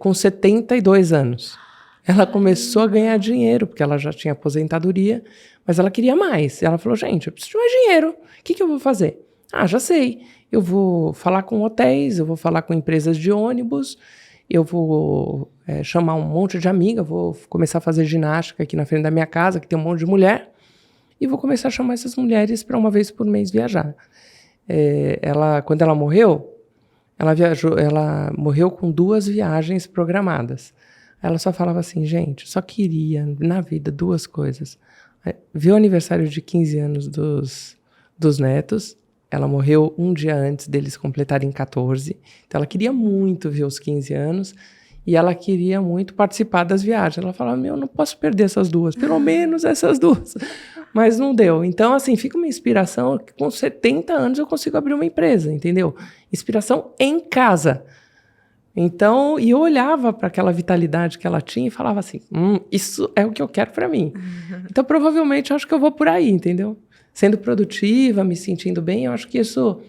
com 72 anos. Ela começou a ganhar dinheiro, porque ela já tinha aposentadoria, mas ela queria mais. Ela falou, gente, eu preciso de mais dinheiro. O que eu vou fazer? Já sei. Eu vou falar com hotéis, eu vou falar com empresas de ônibus, eu vou chamar um monte de amiga, vou começar a fazer ginástica aqui na frente da minha casa, que tem um monte de mulher, e vou começar a chamar essas mulheres para uma vez por mês viajar. Quando ela morreu, ela morreu com 2 viagens programadas. Ela só falava assim, gente, só queria na vida 2 coisas. Ver o aniversário de 15 anos dos netos. Ela morreu um dia antes deles completarem 14. Então ela queria muito ver os 15 anos e ela queria muito participar das viagens. Ela falava, eu não posso perder essas 2, pelo menos essas 2. Mas não deu. Então, assim, fica uma inspiração que com 70 anos eu consigo abrir uma empresa, entendeu? Inspiração em casa. Então, e eu olhava para aquela vitalidade que ela tinha e falava assim, isso é o que eu quero para mim. Então, provavelmente, eu acho que eu vou por aí, entendeu? Sendo produtiva, me sentindo bem, eu acho que isso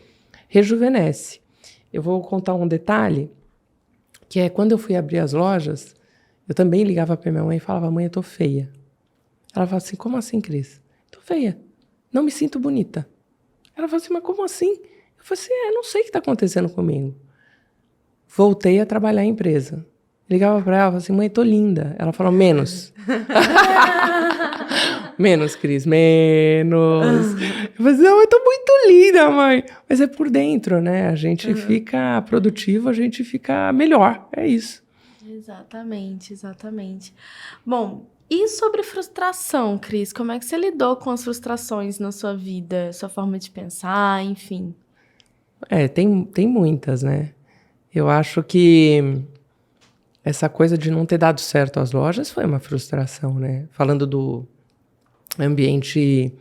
rejuvenesce. Eu vou contar um detalhe, que é quando eu fui abrir as lojas, eu também ligava para minha mãe e falava, mãe, eu tô feia. Ela falava assim, como assim, Cris? Tô feia, não me sinto bonita. Ela falou assim, mas como assim? Eu falei assim, não sei o que está acontecendo comigo. Voltei a trabalhar em empresa. Ligava para ela, falava assim, mãe, tô linda. Ela falou, menos. Menos, Cris, menos. Eu falei assim, não, eu tô muito linda, mãe. Mas é por dentro, né? A gente fica produtivo, a gente fica melhor. É isso. Exatamente, exatamente. Bom, e sobre frustração, Cris? Como é que você lidou com as frustrações na sua vida? Sua forma de pensar, enfim. Tem muitas, né? Eu acho que essa coisa de não ter dado certo às lojas foi uma frustração, né? Falando do ambiente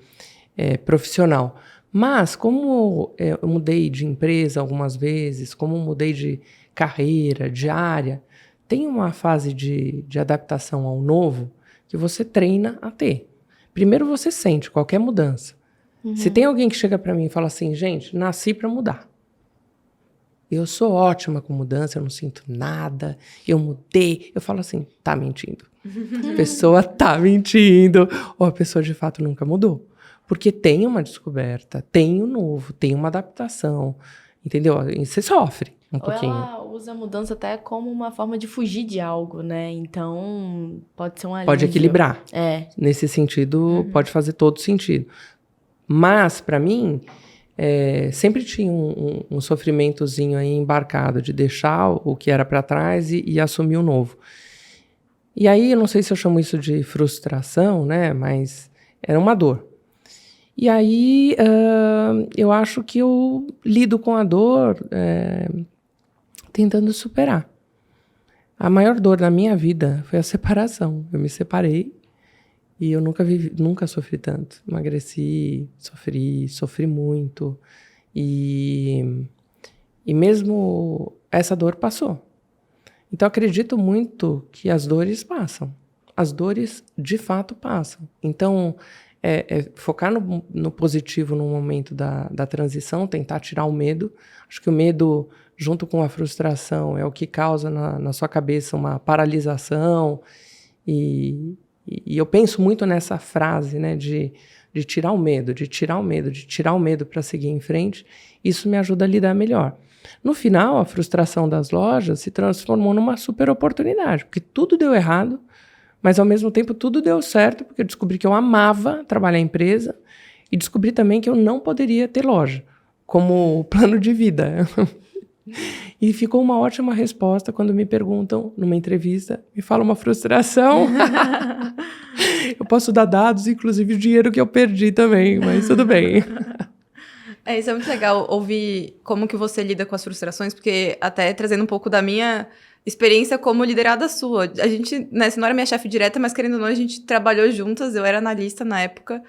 profissional. Mas, como eu mudei de empresa algumas vezes, como mudei de carreira, de área, tem uma fase de adaptação ao novo que você treina a ter. Primeiro você sente qualquer mudança. Se tem alguém que chega para mim e fala assim, gente, nasci para mudar. Eu sou ótima com mudança, eu não sinto nada, eu mudei. Eu falo assim, tá mentindo. A pessoa tá mentindo. Ou a pessoa de fato nunca mudou. Porque tem uma descoberta, tem o novo, tem uma adaptação. Entendeu? E você sofre um pouquinho. Ela usa a mudança até como uma forma de fugir de algo, né? Então, pode ser um alívio. Pode equilibrar. Nesse sentido, pode fazer todo sentido. Mas, para mim, sempre tinha um sofrimentozinho aí embarcado de deixar o que era para trás e assumir o novo. E aí, eu não sei se eu chamo isso de frustração, né? Mas era uma dor. E aí, eu acho que eu lido com a dor tentando superar. A maior dor da minha vida foi a separação. Eu me separei e eu nunca sofri tanto. Emagreci, sofri muito. E mesmo essa dor passou. Então, acredito muito que as dores passam. As dores, de fato, passam. Então, focar no positivo no momento da transição, tentar tirar o medo. Acho que o medo, junto com a frustração, é o que causa na sua cabeça uma paralisação. E eu penso muito nessa frase, né, de tirar o medo, de tirar o medo para seguir em frente. Isso me ajuda a lidar melhor. No final, a frustração das lojas se transformou numa super oportunidade, porque tudo deu errado, mas ao mesmo tempo tudo deu certo, porque eu descobri que eu amava trabalhar em empresa, E descobri também que eu não poderia ter loja como plano de vida. E ficou uma ótima resposta quando me perguntam, numa entrevista, me fala uma frustração. Eu posso dar dados, inclusive o dinheiro que eu perdi também, mas tudo bem. Isso é muito legal ouvir como que você lida com as frustrações, porque até trazendo um pouco da minha experiência como liderada sua. A gente, né, você não era minha chefe direta, mas querendo ou não, a gente trabalhou juntas, eu era analista na época,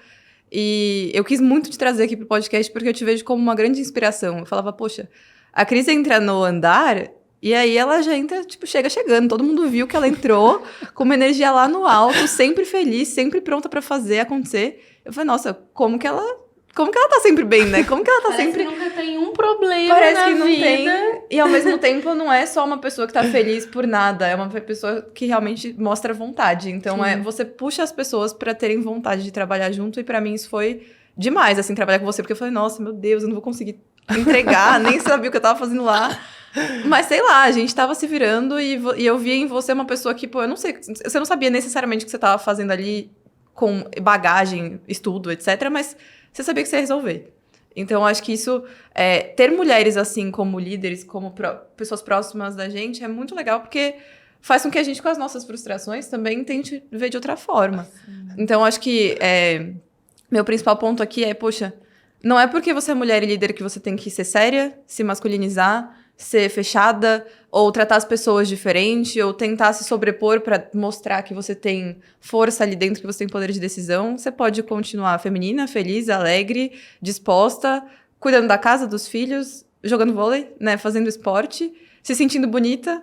e eu quis muito te trazer aqui pro podcast, porque eu te vejo como uma grande inspiração. Eu falava, poxa, a Cris entra no andar, e aí ela já entra, tipo, chegando. Todo mundo viu que ela entrou com uma energia lá no alto, sempre feliz, sempre pronta pra fazer acontecer. Eu falei, nossa, como que ela tá sempre bem, né? Como que ela tá Parece sempre... que nunca tem um problema Parece na que não vida. tem. E ao mesmo tempo não é só uma pessoa que tá feliz por nada, é uma pessoa que realmente mostra vontade. Então você puxa as pessoas pra terem vontade de trabalhar junto, e pra mim isso foi demais, assim, trabalhar com você, porque eu falei, nossa, meu Deus, eu não vou conseguir entregar, nem sabia o que eu tava fazendo lá. Mas sei lá, a gente tava se virando, e eu via em você uma pessoa que, pô, eu não sei, você não sabia necessariamente o que você tava fazendo ali com bagagem, estudo, etc., mas você sabia que você ia resolver. Então, acho que isso, ter mulheres assim como líderes, como pessoas próximas da gente, é muito legal, porque faz com que a gente, com as nossas frustrações, também tente ver de outra forma. Sim. Então, acho que meu principal ponto aqui é, poxa, não é porque você é mulher e líder que você tem que ser séria, se masculinizar, ser fechada, ou tratar as pessoas diferente, ou tentar se sobrepor para mostrar que você tem força ali dentro, que você tem poder de decisão. Você pode continuar feminina, feliz, alegre, disposta, cuidando da casa, dos filhos, jogando vôlei, né, fazendo esporte, se sentindo bonita.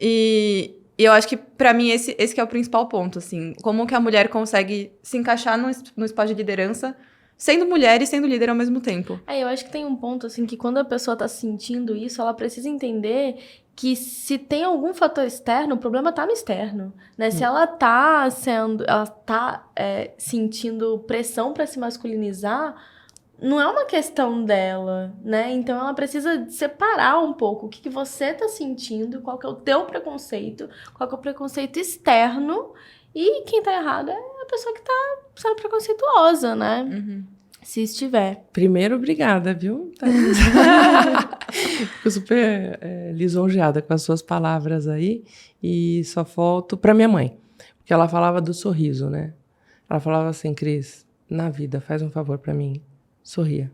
E eu acho que, para mim, esse que é o principal ponto, assim. Como que a mulher consegue se encaixar no espaço de liderança, sendo mulher e sendo líder ao mesmo tempo. Eu acho que tem um ponto, assim, que quando a pessoa tá sentindo isso, ela precisa entender que se tem algum fator externo, o problema tá no externo, né? Se ela tá sentindo pressão para se masculinizar, não é uma questão dela, né? Então ela precisa separar um pouco o que você tá sentindo, qual que é o teu preconceito, qual que é o preconceito externo, e quem tá errado é a pessoa que tá sendo preconceituosa, né? Uhum. Se estiver. Primeiro, obrigada, viu? Fico super lisonjeada com as suas palavras aí. E só volto para minha mãe. Porque ela falava do sorriso, né? Ela falava assim, Cris, na vida, faz um favor para mim. Sorria.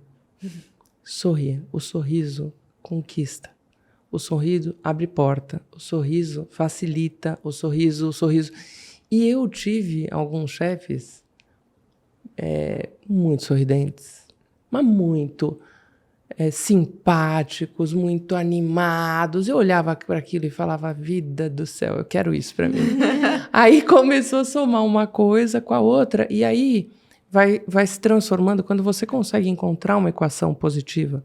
Sorria. O sorriso conquista. O sorriso abre porta. O sorriso facilita. O sorriso. E eu tive alguns chefes muito sorridentes, mas muito simpáticos, muito animados. Eu olhava para aquilo e falava, vida do céu, eu quero isso para mim. Aí começou a somar uma coisa com a outra, e aí vai se transformando quando você consegue encontrar uma equação positiva.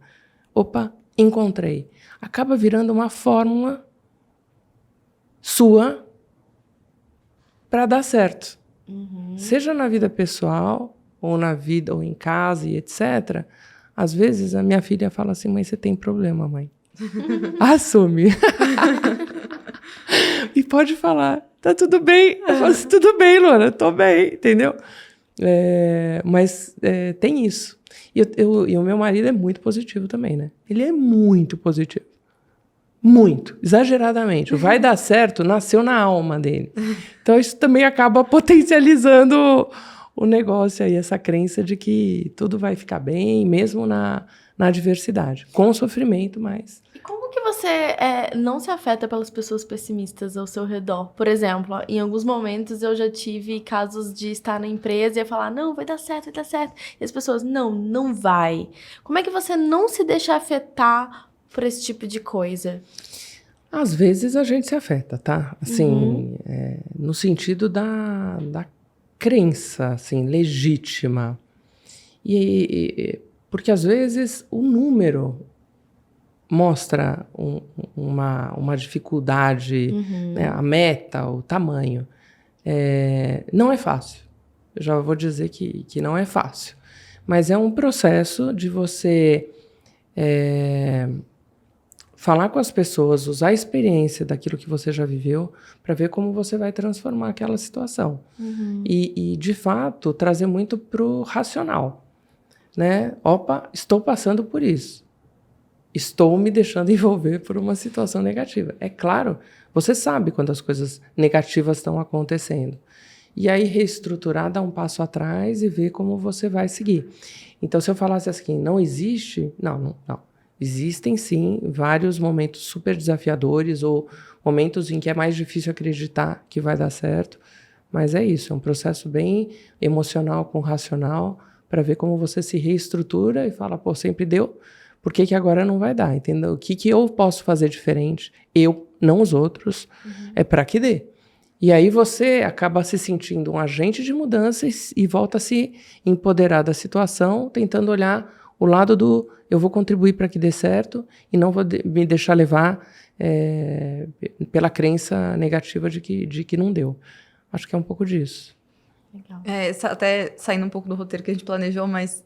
Opa, encontrei. Acaba virando uma fórmula sua para dar certo. Uhum. Seja na vida pessoal, ou na vida, ou em casa, e etc. Às vezes, a minha filha fala assim, mãe, você tem problema, mãe. Assume. E pode falar, tá tudo bem. Eu falo assim, tudo bem, Luana, tô bem, entendeu? Mas tem isso. E o meu marido é muito positivo também, né? Ele é muito positivo. Muito, exageradamente. O vai dar certo nasceu na alma dele. Então, isso também acaba potencializando o negócio aí, essa crença de que tudo vai ficar bem, mesmo na adversidade. Com sofrimento, mas... E como que você não se afeta pelas pessoas pessimistas ao seu redor? Por exemplo, em alguns momentos eu já tive casos de estar na empresa e falar, não, vai dar certo, vai dar certo. E as pessoas, não vai. Como é que você não se deixa afetar por esse tipo de coisa? Às vezes a gente se afeta, tá? Assim, no sentido da crença, assim, legítima. Porque às vezes o número mostra uma dificuldade, né? A meta, o tamanho. Não é fácil. Eu já vou dizer que não é fácil. Mas é um processo de você falar com as pessoas, usar a experiência daquilo que você já viveu para ver como você vai transformar aquela situação. E, de fato, trazer muito para o racional. né? Opa, estou passando por isso. Estou me deixando envolver por uma situação negativa. É claro, você sabe quando as coisas negativas estão acontecendo. E aí reestruturar, dar um passo atrás e ver como você vai seguir. Então, se eu falasse assim, não existe... Não. Existem, sim, vários momentos super desafiadores ou momentos em que é mais difícil acreditar que vai dar certo. Mas é isso, é um processo bem emocional com racional para ver como você se reestrutura e fala, pô, sempre deu, por que agora não vai dar? Entendeu? O que eu posso fazer diferente? Eu, não os outros, é para que dê. E aí você acaba se sentindo um agente de mudança e volta a se empoderar da situação, tentando olhar o lado do eu vou contribuir para que dê certo e não vou me deixar levar pela crença negativa de que não deu. Acho que é um pouco disso. Legal. Até saindo um pouco do roteiro que a gente planejou, mas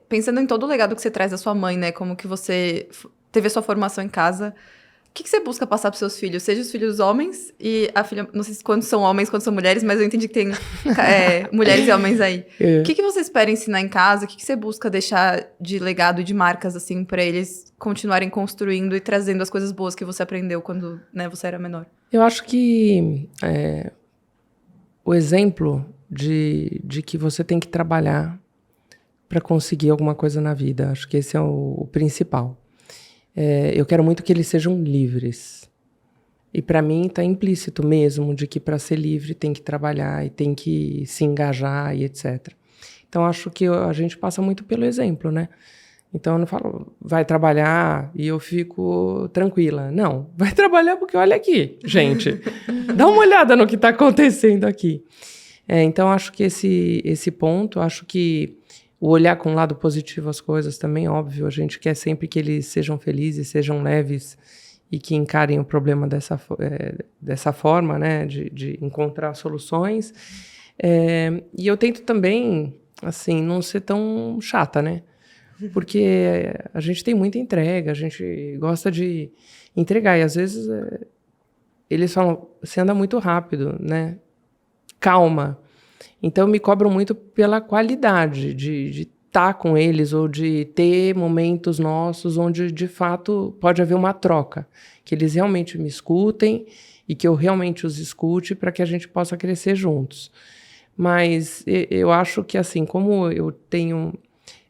pensando em todo o legado que você traz da sua mãe, né? Como que você teve a sua formação em casa. O que você busca passar para os seus filhos? Seja os filhos homens e a filha... Não sei se quando são homens, quando são mulheres, mas eu entendi que tem mulheres e homens aí. O que você espera ensinar em casa? O que você busca deixar de legado e de marcas, assim, para eles continuarem construindo e trazendo as coisas boas que você aprendeu quando, né, você era menor? Eu acho que o exemplo de que você tem que trabalhar para conseguir alguma coisa na vida, acho que esse é o principal. Eu quero muito que eles sejam livres. E para mim está implícito mesmo de que para ser livre tem que trabalhar e tem que se engajar e etc. Então acho que a gente passa muito pelo exemplo, né? Então eu não falo, vai trabalhar e eu fico tranquila. Não, vai trabalhar porque olha aqui, gente. Dá uma olhada no que está acontecendo aqui. Então acho que esse ponto, acho que o olhar com o lado positivo as coisas também, óbvio, a gente quer sempre que eles sejam felizes, sejam leves e que encarem o problema dessa forma, né, de encontrar soluções. E eu tento também, assim, não ser tão chata, né? Porque a gente tem muita entrega, a gente gosta de entregar e às vezes eles falam, você anda muito rápido, né? Calma. Então, me cobram muito pela qualidade de estar com eles ou de ter momentos nossos onde, de fato, pode haver uma troca. Que eles realmente me escutem e que eu realmente os escute para que a gente possa crescer juntos. Mas eu acho que, assim, como eu tenho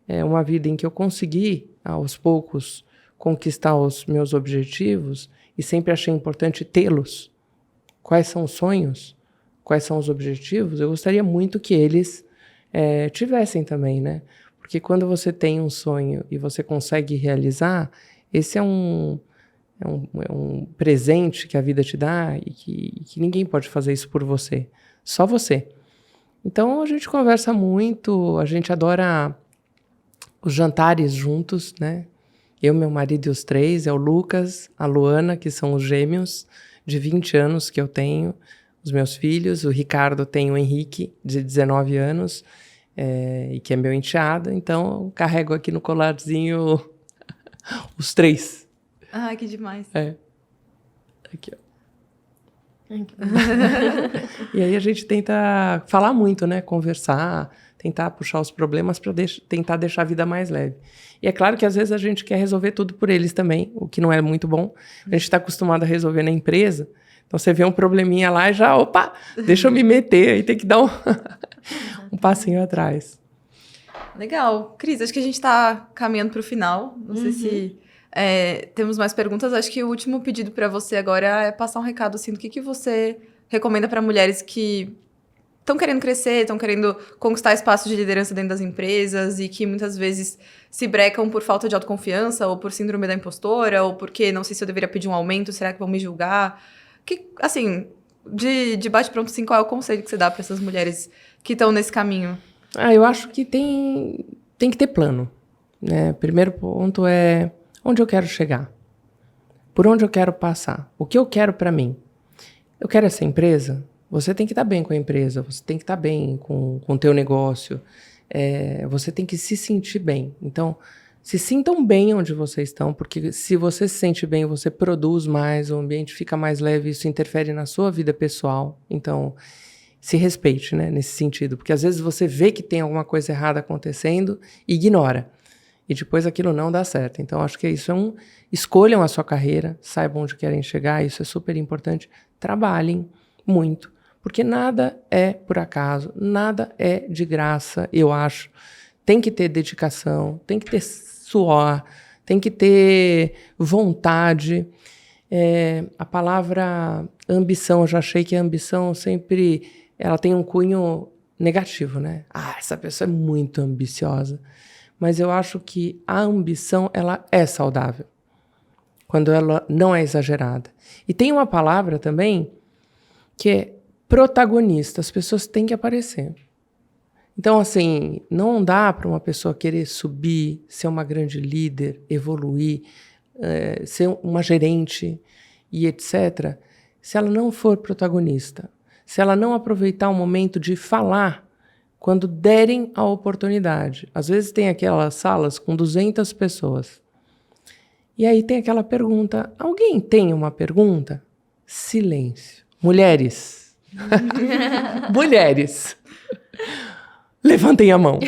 uma vida em que eu consegui, aos poucos, conquistar os meus objetivos e sempre achei importante tê-los. Quais são os sonhos? Quais são os objetivos, eu gostaria muito que eles tivessem também, né? Porque quando você tem um sonho e você consegue realizar, esse é um presente que a vida te dá e que ninguém pode fazer isso por você, só você. Então a gente conversa muito, a gente adora os jantares juntos, né? Eu, meu marido e os três, é o Lucas, a Luana, que são os gêmeos de 20 anos que eu tenho, os meus filhos, o Ricardo tem o Henrique, de 19 anos, e que é meu enteado, então eu carrego aqui no colarzinho os três. Ai, que demais. Aqui, ó. E aí a gente tenta falar muito, né? Conversar, tentar puxar os problemas para tentar deixar a vida mais leve. E é claro que às vezes a gente quer resolver tudo por eles também, o que não é muito bom. A gente está acostumado a resolver na empresa, então você vê um probleminha lá e já, opa, deixa eu me meter, aí tem que dar um passinho atrás. Legal. Cris, acho que a gente está caminhando para o final. Não sei se temos mais perguntas. Acho que o último pedido para você agora é passar um recado, assim, do que você recomenda para mulheres que estão querendo crescer, estão querendo conquistar espaço de liderança dentro das empresas e que muitas vezes se brecam por falta de autoconfiança ou por síndrome da impostora ou porque não sei se eu deveria pedir um aumento, será que vão me julgar? Que, assim, de bate-pronto, assim, qual é o conselho que você dá para essas mulheres que estão nesse caminho? Eu acho que tem que ter plano, né? Primeiro ponto é onde eu quero chegar, por onde eu quero passar, o que eu quero para mim. Eu quero essa empresa, você tem que estar bem com a empresa, você tem que estar bem com o teu negócio, você tem que se sentir bem. Então, se sintam bem onde vocês estão, porque se você se sente bem, você produz mais, o ambiente fica mais leve, isso interfere na sua vida pessoal. Então, se respeite, né, nesse sentido. Porque às vezes você vê que tem alguma coisa errada acontecendo e ignora. E depois aquilo não dá certo. Então, acho que isso escolham a sua carreira, saibam onde querem chegar, isso é super importante. Trabalhem muito, porque nada é por acaso, nada é de graça, eu acho. Tem que ter dedicação, tem que ter suor, tem que ter vontade. A palavra ambição, eu já achei que a ambição sempre ela tem um cunho negativo, né? Essa pessoa é muito ambiciosa. Mas eu acho que a ambição ela é saudável, quando ela não é exagerada. E tem uma palavra também que é protagonista, as pessoas têm que aparecer. Então, assim, não dá para uma pessoa querer subir, ser uma grande líder, evoluir, ser uma gerente e etc., se ela não for protagonista, se ela não aproveitar o momento de falar quando derem a oportunidade. Às vezes tem aquelas salas com 200 pessoas. E aí tem aquela pergunta, alguém tem uma pergunta? Silêncio. Mulheres. Mulheres. Levantem a mão.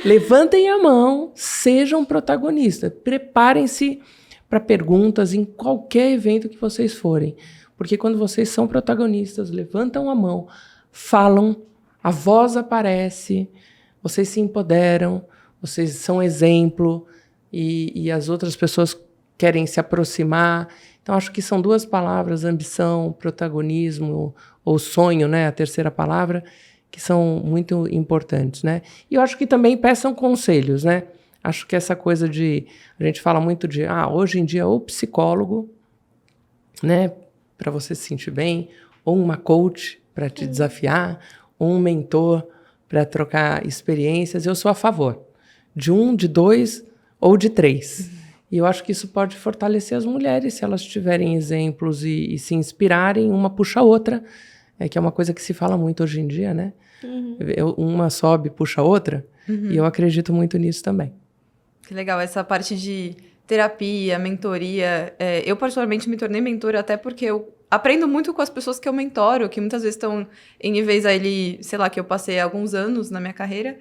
Levantem a mão, sejam protagonistas. Preparem-se para perguntas em qualquer evento que vocês forem. Porque quando vocês são protagonistas, levantam a mão, falam, a voz aparece, vocês se empoderam, vocês são exemplo e as outras pessoas querem se aproximar. Então, acho que são duas palavras, ambição, protagonismo ou sonho, né? A terceira palavra, que são muito importantes, né? E eu acho que também peçam conselhos, né? Acho que essa coisa de... A gente fala muito de... hoje em dia, ou psicólogo, né? Para você se sentir bem, ou uma coach para te desafiar, ou um mentor para trocar experiências. Eu sou a favor de 1, de 2 ou de 3. E eu acho que isso pode fortalecer as mulheres, se elas tiverem exemplos e se inspirarem, uma puxa a outra, que é uma coisa que se fala muito hoje em dia, né? Uma sobe, puxa a outra, e eu acredito muito nisso também. Que legal, essa parte de terapia, mentoria. Eu, particularmente, me tornei mentora até porque eu aprendo muito com as pessoas que eu mentoro, que muitas vezes estão em níveis aí, sei lá, que eu passei alguns anos na minha carreira.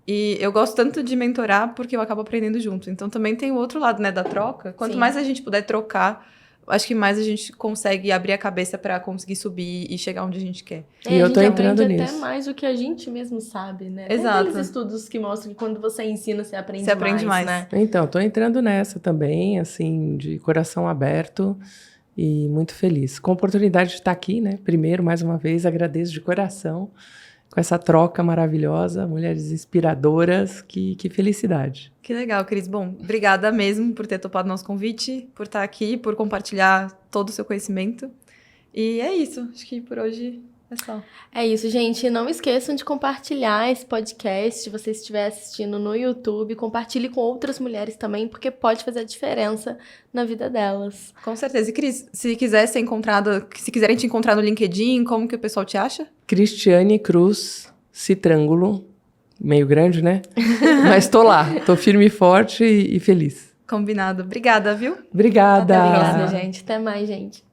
E eu gosto tanto de mentorar porque eu acabo aprendendo junto. Então, também tem o outro lado, né, da troca. Quanto mais a gente puder trocar, acho que mais a gente consegue abrir a cabeça para conseguir subir e chegar onde a gente quer. E eu tô entrando nisso. Até mais do que a gente mesmo sabe, né? Exato. Tem aqueles estudos que mostram que quando você ensina, você aprende mais. Você aprende mais, né? Então, tô entrando nessa também, assim, de coração aberto e muito feliz. Com a oportunidade de estar aqui, né? Primeiro, mais uma vez, agradeço de coração com essa troca maravilhosa, mulheres inspiradoras, que felicidade. Que legal, Cris. Bom, obrigada mesmo por ter topado nosso convite, por estar aqui, por compartilhar todo o seu conhecimento. E é isso, acho que por hoje é só. É isso, gente. Não esqueçam de compartilhar esse podcast, se você estiver assistindo no YouTube. Compartilhe com outras mulheres também, porque pode fazer a diferença na vida delas. Com certeza. E, Cris, se quiserem te encontrar no LinkedIn, como que o pessoal te acha? Cristiane Cruz Citrângulo, meio grande, né? Mas tô lá, tô firme e forte e feliz. Combinado. Obrigada, viu? Obrigada. Obrigada, gente. Até mais, gente.